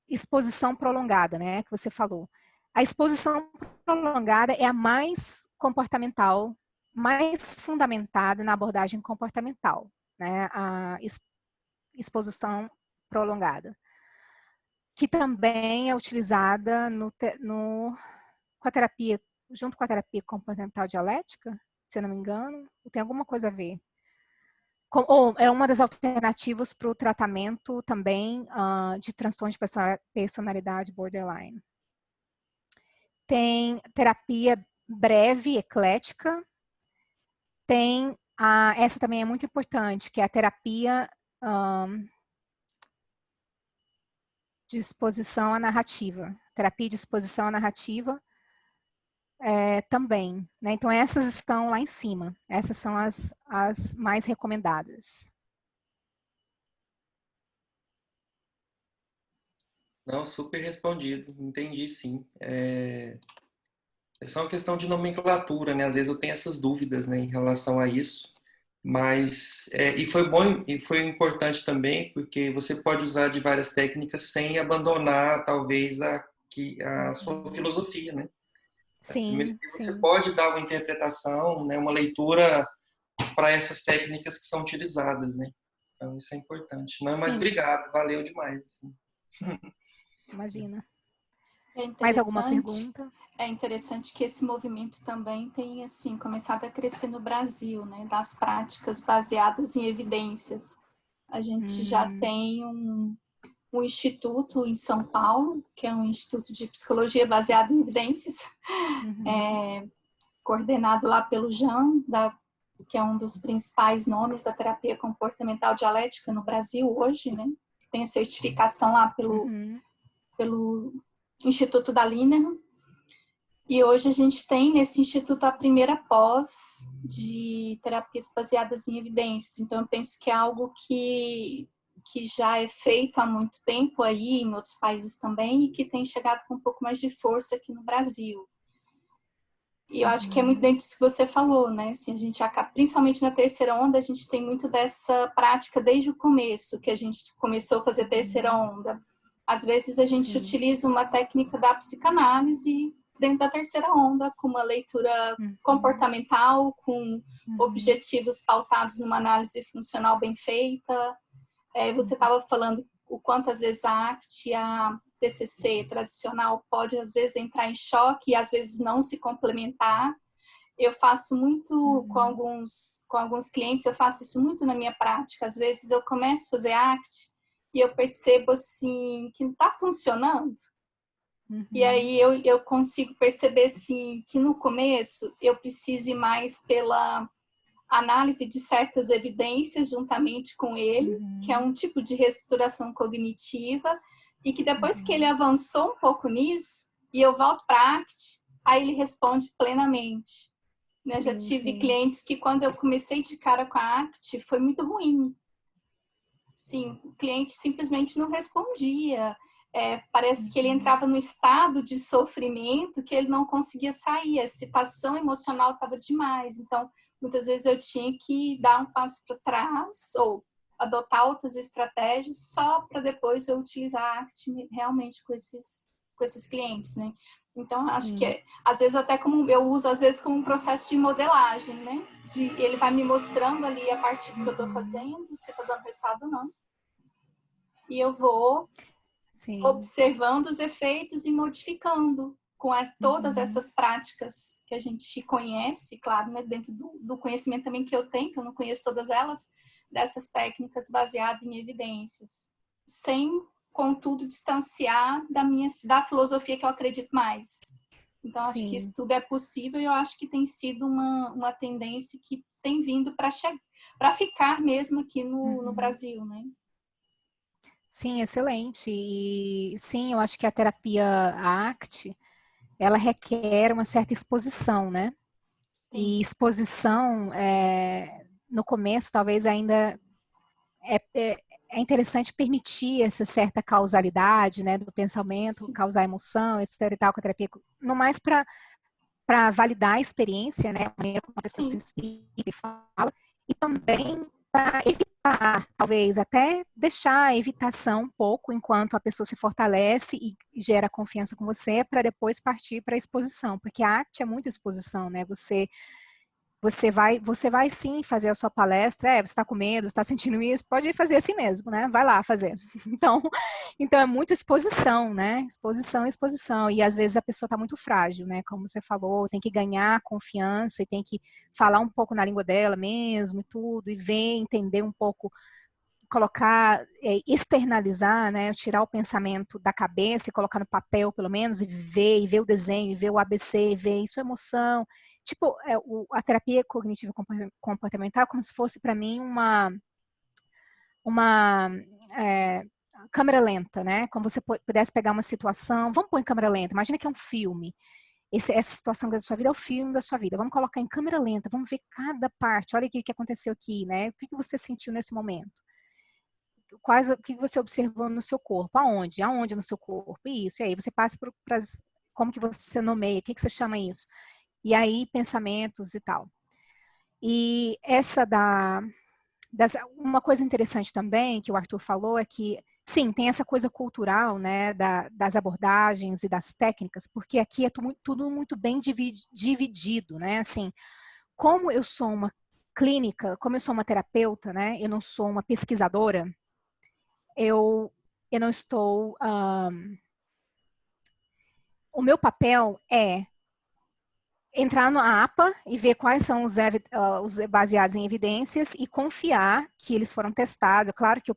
Exposição prolongada, né, que você falou. A exposição prolongada é a mais comportamental, mais fundamentada na abordagem comportamental, né, a exposição prolongada, que também é utilizada com a terapia, junto com a terapia comportamental dialética, se eu não me engano, tem alguma coisa a ver. Ou é uma das alternativas para o tratamento também de transtorno de personalidade borderline. Tem terapia breve, eclética. Tem essa também é muito importante, que é a terapia de exposição à narrativa. Terapia de exposição à narrativa também, né? Então essas estão lá em cima. Essas são as mais recomendadas. Não, super respondido, entendi sim. É só uma questão de nomenclatura, né? Às vezes eu tenho essas dúvidas, né, em relação a isso, mas e foi bom e foi importante também porque você pode usar de várias técnicas sem abandonar talvez a sua filosofia, né? Sim, Você sim. pode dar uma interpretação, né, uma leitura para essas técnicas que são utilizadas, né? Então isso é importante. Não, mas Sim, obrigado, valeu demais. Assim. imagina. É Mais alguma interessante, pergunta? é interessante que esse movimento também tem assim começado a crescer no Brasil, né, das práticas baseadas em evidências. A gente já tem um instituto em São Paulo, que é um instituto de psicologia baseado em evidências, coordenado lá pelo Jean, que é um dos principais nomes da terapia comportamental dialética no Brasil hoje, né? Tem a certificação lá pelo Instituto da Linehan. E hoje a gente tem nesse instituto a primeira pós de terapias baseadas em evidências. Então, eu penso que é algo que já é feito há muito tempo aí, em outros países também, e que tem chegado com um pouco mais de força aqui no Brasil. E eu acho que é muito dentro disso que você falou, né? Assim, a gente acaba, principalmente na terceira onda, a gente tem muito dessa prática desde o começo, que a gente começou a fazer terceira onda. Às vezes a gente utiliza uma técnica da psicanálise dentro da terceira onda, com uma leitura comportamental, com objetivos pautados numa análise funcional bem feita. Você estava falando o quanto às vezes a ACT e a TCC tradicional pode às vezes entrar em choque e às vezes não se complementar. Eu faço muito com alguns clientes, eu faço isso muito na minha prática. Às vezes eu começo a fazer ACT e eu percebo assim que não está funcionando. E aí eu consigo perceber assim que no começo eu preciso ir mais pela análise de certas evidências juntamente com ele, que é um tipo de reestruturação cognitiva, e que depois que ele avançou um pouco nisso, e eu volto para a ACT, aí ele responde plenamente. Né? Já tive clientes que quando eu comecei de cara com a ACT, foi muito ruim. Sim, o cliente simplesmente não respondia. Parece que ele entrava num estado de sofrimento que ele não conseguia sair, a excitação emocional estava demais. Então, muitas vezes eu tinha que dar um passo para trás ou adotar outras estratégias só para depois eu utilizar a ACT realmente com esses clientes, né? Então, acho que às vezes até como eu uso às vezes como um processo de modelagem, né? Ele vai me mostrando ali a partir do que eu estou fazendo, se está dando resultado ou não. E eu vou observando os efeitos e modificando com todas essas práticas que a gente conhece, claro, né, dentro do conhecimento também que eu tenho, que eu não conheço todas elas, dessas técnicas baseadas em evidências, sem, contudo, distanciar da filosofia que eu acredito mais. Então, acho que isso tudo é possível e eu acho que tem sido uma tendência que tem vindo para ficar mesmo aqui no Brasil, né? Sim, excelente. E sim, eu acho que a terapia ACT, ela requer uma certa exposição, né? Sim. E exposição, no começo, talvez ainda é interessante permitir essa certa causalidade, né, do pensamento, causar emoção, etc. e tal, com a terapia, no mais para validar a experiência, né, a maneira como a pessoa se explica e fala, e também para evitar, talvez até deixar a evitação um pouco enquanto a pessoa se fortalece e gera confiança com você, para depois partir para a exposição, porque a arte é muito exposição, né? Você vai sim fazer a sua palestra, você está com medo, está sentindo isso, pode fazer assim mesmo, né? Vai lá fazer. Então, então é muito exposição, né? Exposição, exposição. E às vezes a pessoa está muito frágil, né? Como você falou, tem que ganhar confiança e tem que falar um pouco na língua dela mesmo e tudo, e ver, entender um pouco, colocar, externalizar, né? Tirar o pensamento da cabeça e colocar no papel, pelo menos, e ver o desenho, e ver o ABC, e ver isso é emoção. Tipo, a terapia cognitiva comportamental é como se fosse, para mim, uma é, câmera lenta, né? Como você pudesse pegar uma situação, vamos pôr em câmera lenta, imagina que é um filme. Essa situação da sua vida é o filme da sua vida. Vamos colocar em câmera lenta, vamos ver cada parte. Olha o que aconteceu aqui, né? O que você sentiu nesse momento? O que você observou no seu corpo? Aonde? Aonde no seu corpo? Isso. E aí você passa para como que você nomeia? O que você chama isso? E aí pensamentos e tal. E uma coisa interessante também que o Arthur falou é que, sim, tem essa coisa cultural, né, das abordagens e das técnicas, porque aqui é tudo muito bem dividido, né, assim, como eu sou uma clínica, como eu sou uma terapeuta, né, eu não sou uma pesquisadora, eu não estou, o meu papel é entrar na APA e ver quais são os baseados em evidências e confiar que eles foram testados. É claro que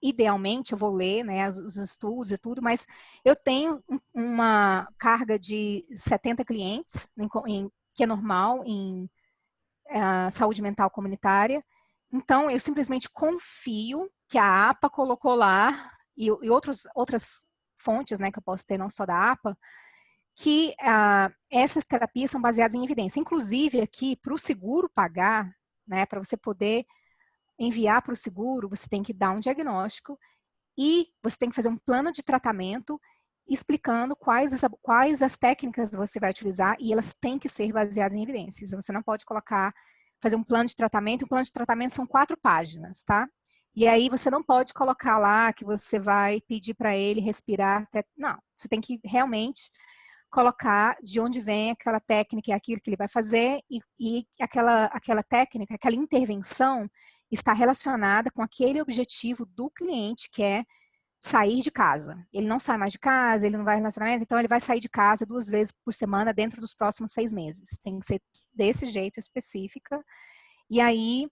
idealmente eu vou ler, né, os estudos e tudo, mas eu tenho uma carga de 70 clientes, que é normal em saúde mental comunitária. Então, eu simplesmente confio que a APA colocou lá, e outras fontes, né, que eu posso ter, não só da APA, que essas terapias são baseadas em evidência. Inclusive, aqui, para o seguro pagar, né, para você poder enviar para o seguro, você tem que dar um diagnóstico e você tem que fazer um plano de tratamento explicando quais as técnicas você vai utilizar e elas têm que ser baseadas em evidências. Você não pode fazer um plano de tratamento, o plano de tratamento são 4 páginas, tá? E aí você não pode colocar lá que você vai pedir para ele respirar até... Não, você tem que realmente colocar de onde vem aquela técnica e aquilo que ele vai fazer e aquela técnica, aquela intervenção está relacionada com aquele objetivo do cliente, que é sair de casa. Ele não sai mais de casa, ele não vai relacionamento, então ele vai sair de casa 2 vezes por semana dentro dos próximos 6 meses. Tem que ser desse jeito específica. E aí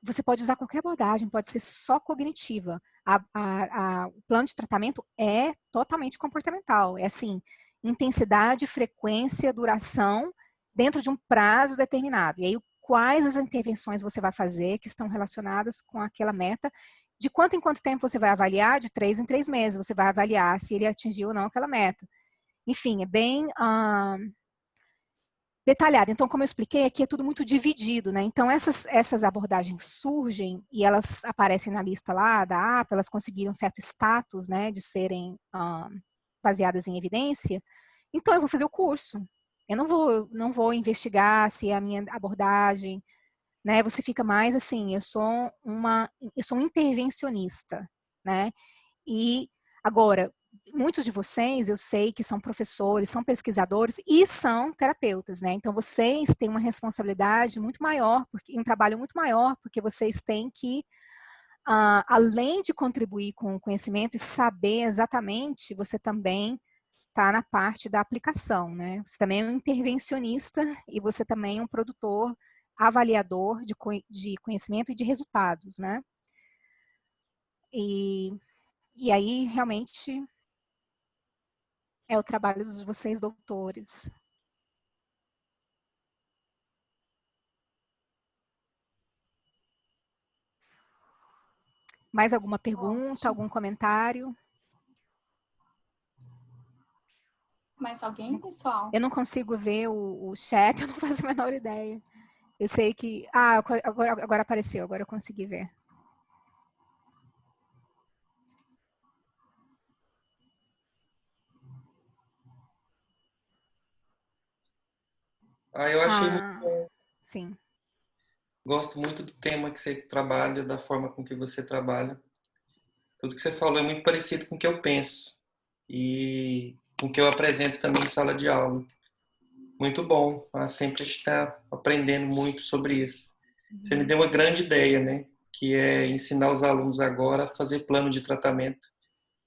você pode usar qualquer abordagem, pode ser só cognitiva. O plano de tratamento é totalmente comportamental. É assim, intensidade, frequência, duração, dentro de um prazo determinado. E aí, quais as intervenções você vai fazer que estão relacionadas com aquela meta, de quanto em quanto tempo você vai avaliar, de 3 em 3 meses você vai avaliar se ele atingiu ou não aquela meta. Enfim, é bem detalhado. Então, como eu expliquei, aqui é tudo muito dividido, né? Então, essas abordagens surgem e elas aparecem na lista lá da APA, elas conseguiram certo status, né, de serem baseadas em evidência. Então, eu vou fazer o curso. Eu não vou investigar se é a minha abordagem, né? Você fica mais assim, eu sou um intervencionista, né? E agora, muitos de vocês, eu sei que são professores, são pesquisadores e são terapeutas, né? Então vocês têm uma responsabilidade muito maior, um trabalho muito maior, porque vocês têm que, além de contribuir com o conhecimento e saber exatamente, você também está na parte da aplicação, né? Você também é um intervencionista e você também é um produtor, avaliador de conhecimento e de resultados, né? E, e aí, realmente, é o trabalho de vocês, doutores. Mais alguma pergunta, Ótimo. algum comentário? Mais alguém, pessoal? Eu não consigo ver o chat, eu não faço a menor ideia. Eu sei que... agora apareceu, agora eu consegui ver. Eu achei muito Ah, bom. sim. Gosto muito do tema que você trabalha, da forma com que você trabalha. Tudo que você falou é muito parecido com o que eu penso e com o que eu apresento também em sala de aula. Muito bom. Sempre a gente está aprendendo muito sobre isso. Você me deu uma grande ideia, né? Que é ensinar os alunos agora a fazer plano de tratamento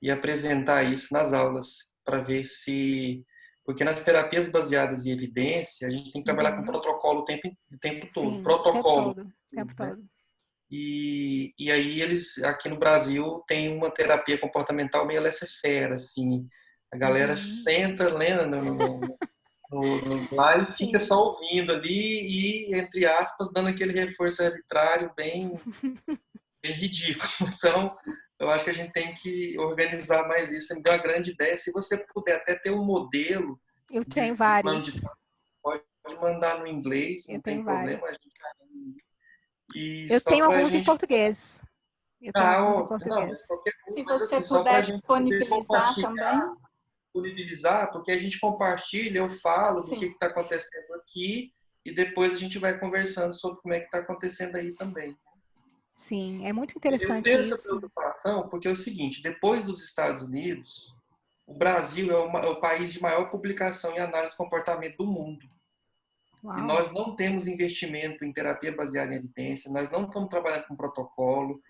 e apresentar isso nas aulas para ver se... Porque nas terapias baseadas em evidência, a gente tem que trabalhar com protocolo o tempo todo. Sim, o tempo Protocolo. todo, o tempo Né? todo. E aí eles, aqui no Brasil, tem uma terapia comportamental meio laissez-faire, assim. A galera senta, lendo lá e fica Sim. só ouvindo ali e, entre aspas, dando aquele reforço arbitrário bem ridículo. Então, eu acho que a gente tem que organizar mais isso. Você me deu uma grande ideia. Se você puder até ter um modelo Eu tenho de plano de vários. trabalho, pode mandar no inglês, Eu não tem tenho problema. vários. A gente... E Eu só tenho para a alguns em gente... português. Eu tenho Ah, alguns em óbvio. Não, mas português. qualquer coisa, Se mas você assim, só para puder a gente poder disponibilizar compartilhar, também, disponibilizar, porque a gente compartilha, eu falo do que sim. está acontecendo aqui e depois a gente vai conversando sobre como é que está acontecendo aí também. Sim, é muito Eu interessante tenho essa isso. preocupação porque é o seguinte, depois dos Estados Unidos, o Brasil é o país de maior publicação em análise de comportamento do mundo. E Uau. nós não temos investimento em terapia baseada em evidência, nós não estamos trabalhando com protocolo.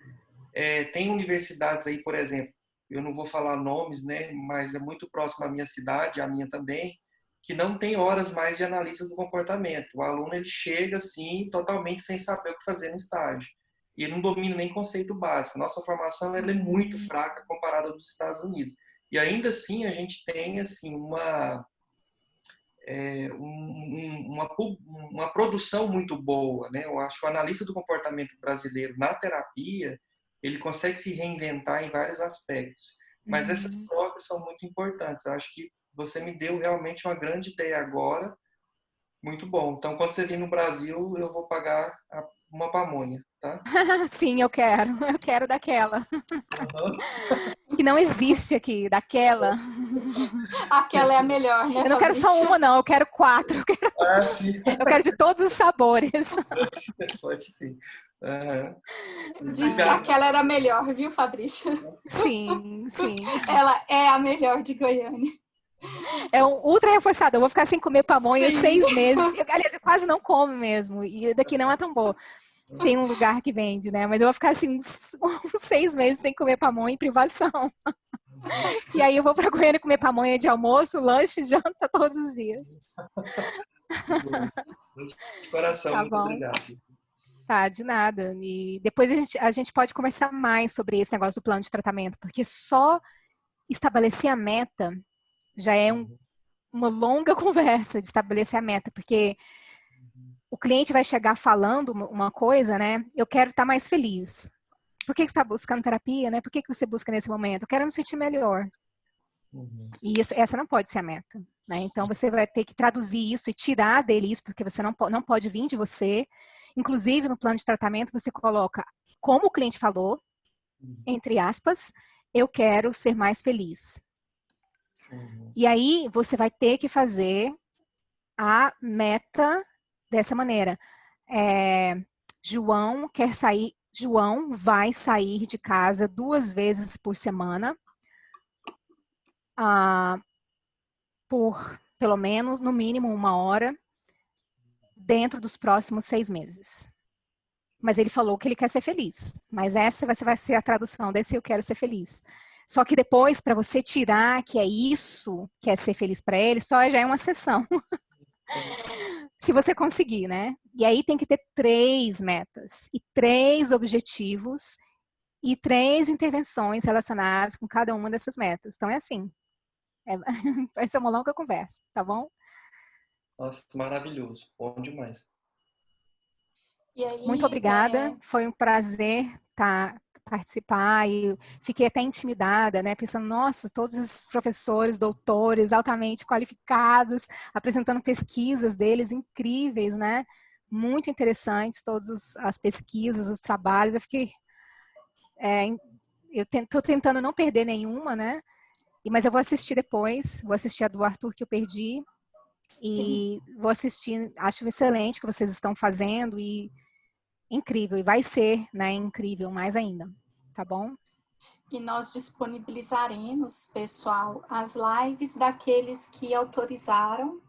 Tem universidades aí, por exemplo, eu não vou falar nomes, né, mas é muito próximo à minha cidade, à minha também, que não tem horas mais de analista do comportamento. O aluno ele chega assim, totalmente sem saber o que fazer no estágio. E ele não domina nem conceito básico. Nossa formação ela é muito fraca comparada aos Estados Unidos. E ainda assim a gente tem assim uma produção muito boa, né? Eu acho que o analista do comportamento brasileiro na terapia ele consegue se reinventar em vários aspectos. Mas essas trocas são muito importantes. Eu acho que você me deu realmente uma grande ideia agora. Muito bom. Então, quando você vir no Brasil, eu vou pagar uma pamonha, tá? Sim, eu quero. Eu quero daquela. Uhum. Que não existe aqui, daquela. Aquela é a melhor, né, Eu não quero só Fabrício? uma, não. Eu quero 4. Ah, sim. Eu quero de todos os sabores. Pode sim. Uhum. Disse que Obrigado. aquela era a melhor, viu, Fabrício? Sim, sim. Ela é a melhor de Goiânia. É um ultra reforçado. Eu vou ficar sem comer pamonha Sim. 6 meses. Aliás, eu quase não como mesmo. E daqui não é tão boa. Tem um lugar que vende, né? Mas eu vou ficar assim uns 6 meses sem comer pamonha em privação. E aí eu vou pra Goiânia comer pamonha de almoço, lanche e janta todos os dias. De coração, Tá muito bom? obrigado. Tá, de nada. E depois a gente pode conversar mais sobre esse negócio do plano de tratamento, porque só estabelecer a meta já é uma longa conversa de estabelecer a meta, porque o cliente vai chegar falando uma coisa, né? Eu quero estar mais feliz. Por que você está buscando terapia, né? Por que você busca nesse momento? Eu quero me sentir melhor. E essa não pode ser a meta, né? Então você vai ter que traduzir isso e tirar dele isso, porque você não pode vir de você. Inclusive no plano de tratamento você coloca, como o cliente falou, entre aspas, eu quero ser mais feliz. E aí você vai ter que fazer a meta dessa maneira. João vai sair de casa 2 vezes por semana, por pelo menos, no mínimo 1 hora, dentro dos próximos 6 meses. Mas ele falou que ele quer ser feliz. Mas essa vai ser a tradução desse eu quero ser feliz. Só que depois, para você tirar que é isso que é ser feliz para ele, só já é uma sessão. Se você conseguir, né? E aí tem que ter 3 metas e 3 objetivos e 3 intervenções relacionadas com cada uma dessas metas. Então é assim. Vai ser uma longa conversa, tá bom? Nossa, maravilhoso. Bom demais. E aí, Muito obrigada. Foi um prazer participar e fiquei até intimidada, né? Pensando, nossa, todos os professores, doutores, altamente qualificados, apresentando pesquisas deles incríveis, né? Muito interessantes, todas as pesquisas, os trabalhos. Eu fiquei... eu estou tentando não perder nenhuma, né? Mas eu vou assistir depois, vou assistir a do Arthur que eu perdi. E vou assistir, acho excelente o que vocês estão fazendo e incrível. E vai ser, né, incrível mais ainda. Tá bom? E nós disponibilizaremos, pessoal, as lives daqueles que autorizaram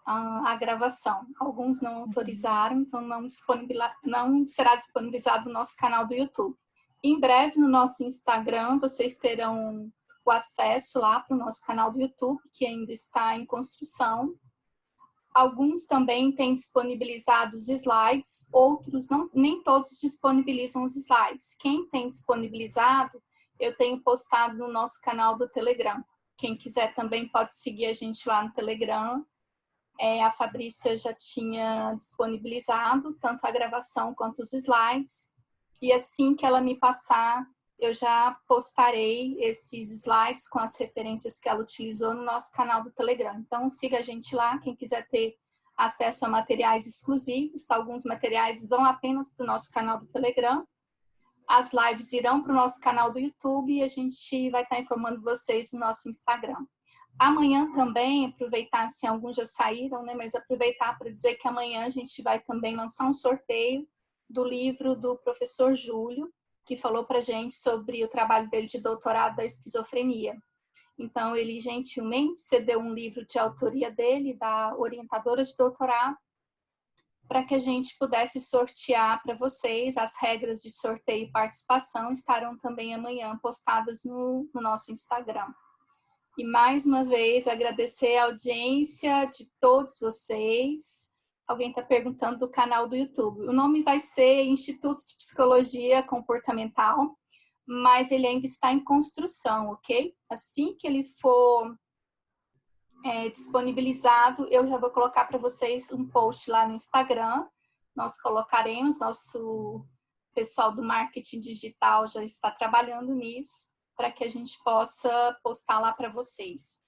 a gravação. Alguns não autorizaram, então não será disponibilizado no nosso canal do YouTube. Em breve, no nosso Instagram, vocês terão o acesso lá para o nosso canal do YouTube, que ainda está em construção. Alguns também têm disponibilizado os slides, outros não, nem todos disponibilizam os slides. Quem tem disponibilizado, eu tenho postado no nosso canal do Telegram. Quem quiser também pode seguir a gente lá no Telegram. A Fabrícia já tinha disponibilizado tanto a gravação quanto os slides. E assim que ela me passar, eu já postarei esses slides com as referências que ela utilizou no nosso canal do Telegram. Então, siga a gente lá, quem quiser ter acesso a materiais exclusivos. Alguns materiais vão apenas para o nosso canal do Telegram. As lives irão para o nosso canal do YouTube e a gente vai estar informando vocês no nosso Instagram. Amanhã também, aproveitar, assim, alguns já saíram, né? Mas aproveitar para dizer que amanhã a gente vai também lançar um sorteio do livro do professor Júlio, que falou para a gente sobre o trabalho dele de doutorado da esquizofrenia. Então, ele gentilmente cedeu um livro de autoria dele, da orientadora de doutorado, para que a gente pudesse sortear para vocês. As regras de sorteio e participação estarão também amanhã postadas no nosso Instagram. E mais uma vez agradecer a audiência de todos vocês. Alguém está perguntando do canal do YouTube. O nome vai ser Instituto de Psicologia Comportamental, mas ele ainda está em construção, ok? Assim que ele for disponibilizado, eu já vou colocar para vocês um post lá no Instagram. Nós colocaremos, nosso pessoal do marketing digital já está trabalhando nisso, para que a gente possa postar lá para vocês.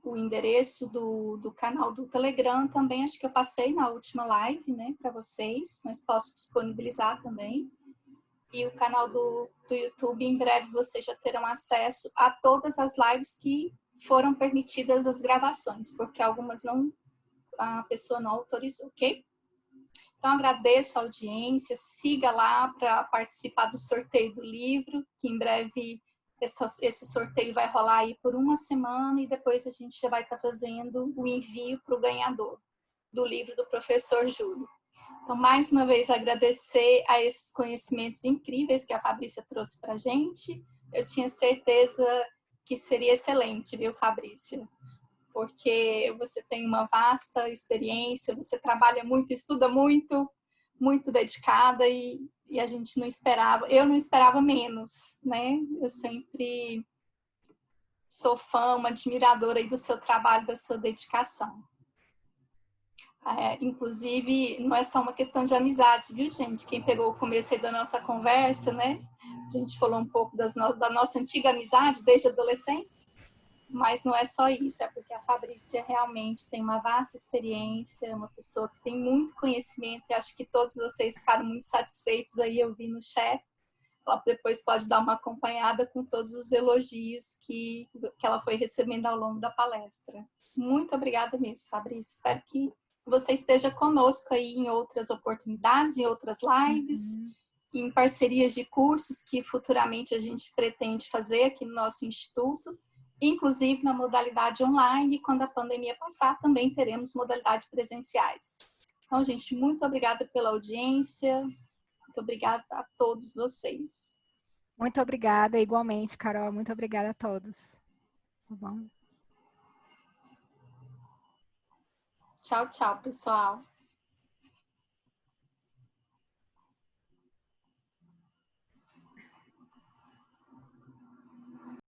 O endereço do canal do Telegram também, acho que eu passei na última live, né, para vocês, mas posso disponibilizar também. E o canal do YouTube, em breve vocês já terão acesso a todas as lives que foram permitidas as gravações, porque algumas a pessoa não autorizou, ok? Então, agradeço a audiência, siga lá para participar do sorteio do livro, que em breve esse sorteio vai rolar aí por uma semana e depois a gente já vai estar fazendo o envio para o ganhador do livro do professor Júlio. Então, mais uma vez, agradecer a esses conhecimentos incríveis que a Fabrícia trouxe para a gente. Eu tinha certeza que seria excelente, viu, Fabrícia? Porque você tem uma vasta experiência, você trabalha muito, estuda muito, muito dedicada e a gente não esperava, eu não esperava menos, né? Eu sempre sou fã, uma admiradora aí do seu trabalho, da sua dedicação. Inclusive, não é só uma questão de amizade, viu, gente? Quem pegou o começo aí da nossa conversa, né? A gente falou um pouco da nossa antiga amizade desde a adolescência. Mas não é só isso, é porque a Fabrícia realmente tem uma vasta experiência, uma pessoa que tem muito conhecimento e acho que todos vocês ficaram muito satisfeitos aí, eu vi no chat. Ela depois pode dar uma acompanhada com todos os elogios que ela foi recebendo ao longo da palestra. Muito obrigada mesmo, Fabrícia. Espero que você esteja conosco aí em outras oportunidades, em outras lives, em parcerias de cursos que futuramente a gente pretende fazer aqui no nosso instituto. Inclusive na modalidade online, e quando a pandemia passar, também teremos modalidades presenciais. Então, gente, muito obrigada pela audiência, muito obrigada a todos vocês. Muito obrigada, igualmente, Carol, muito obrigada a todos. Tá bom? Tchau, tchau, pessoal.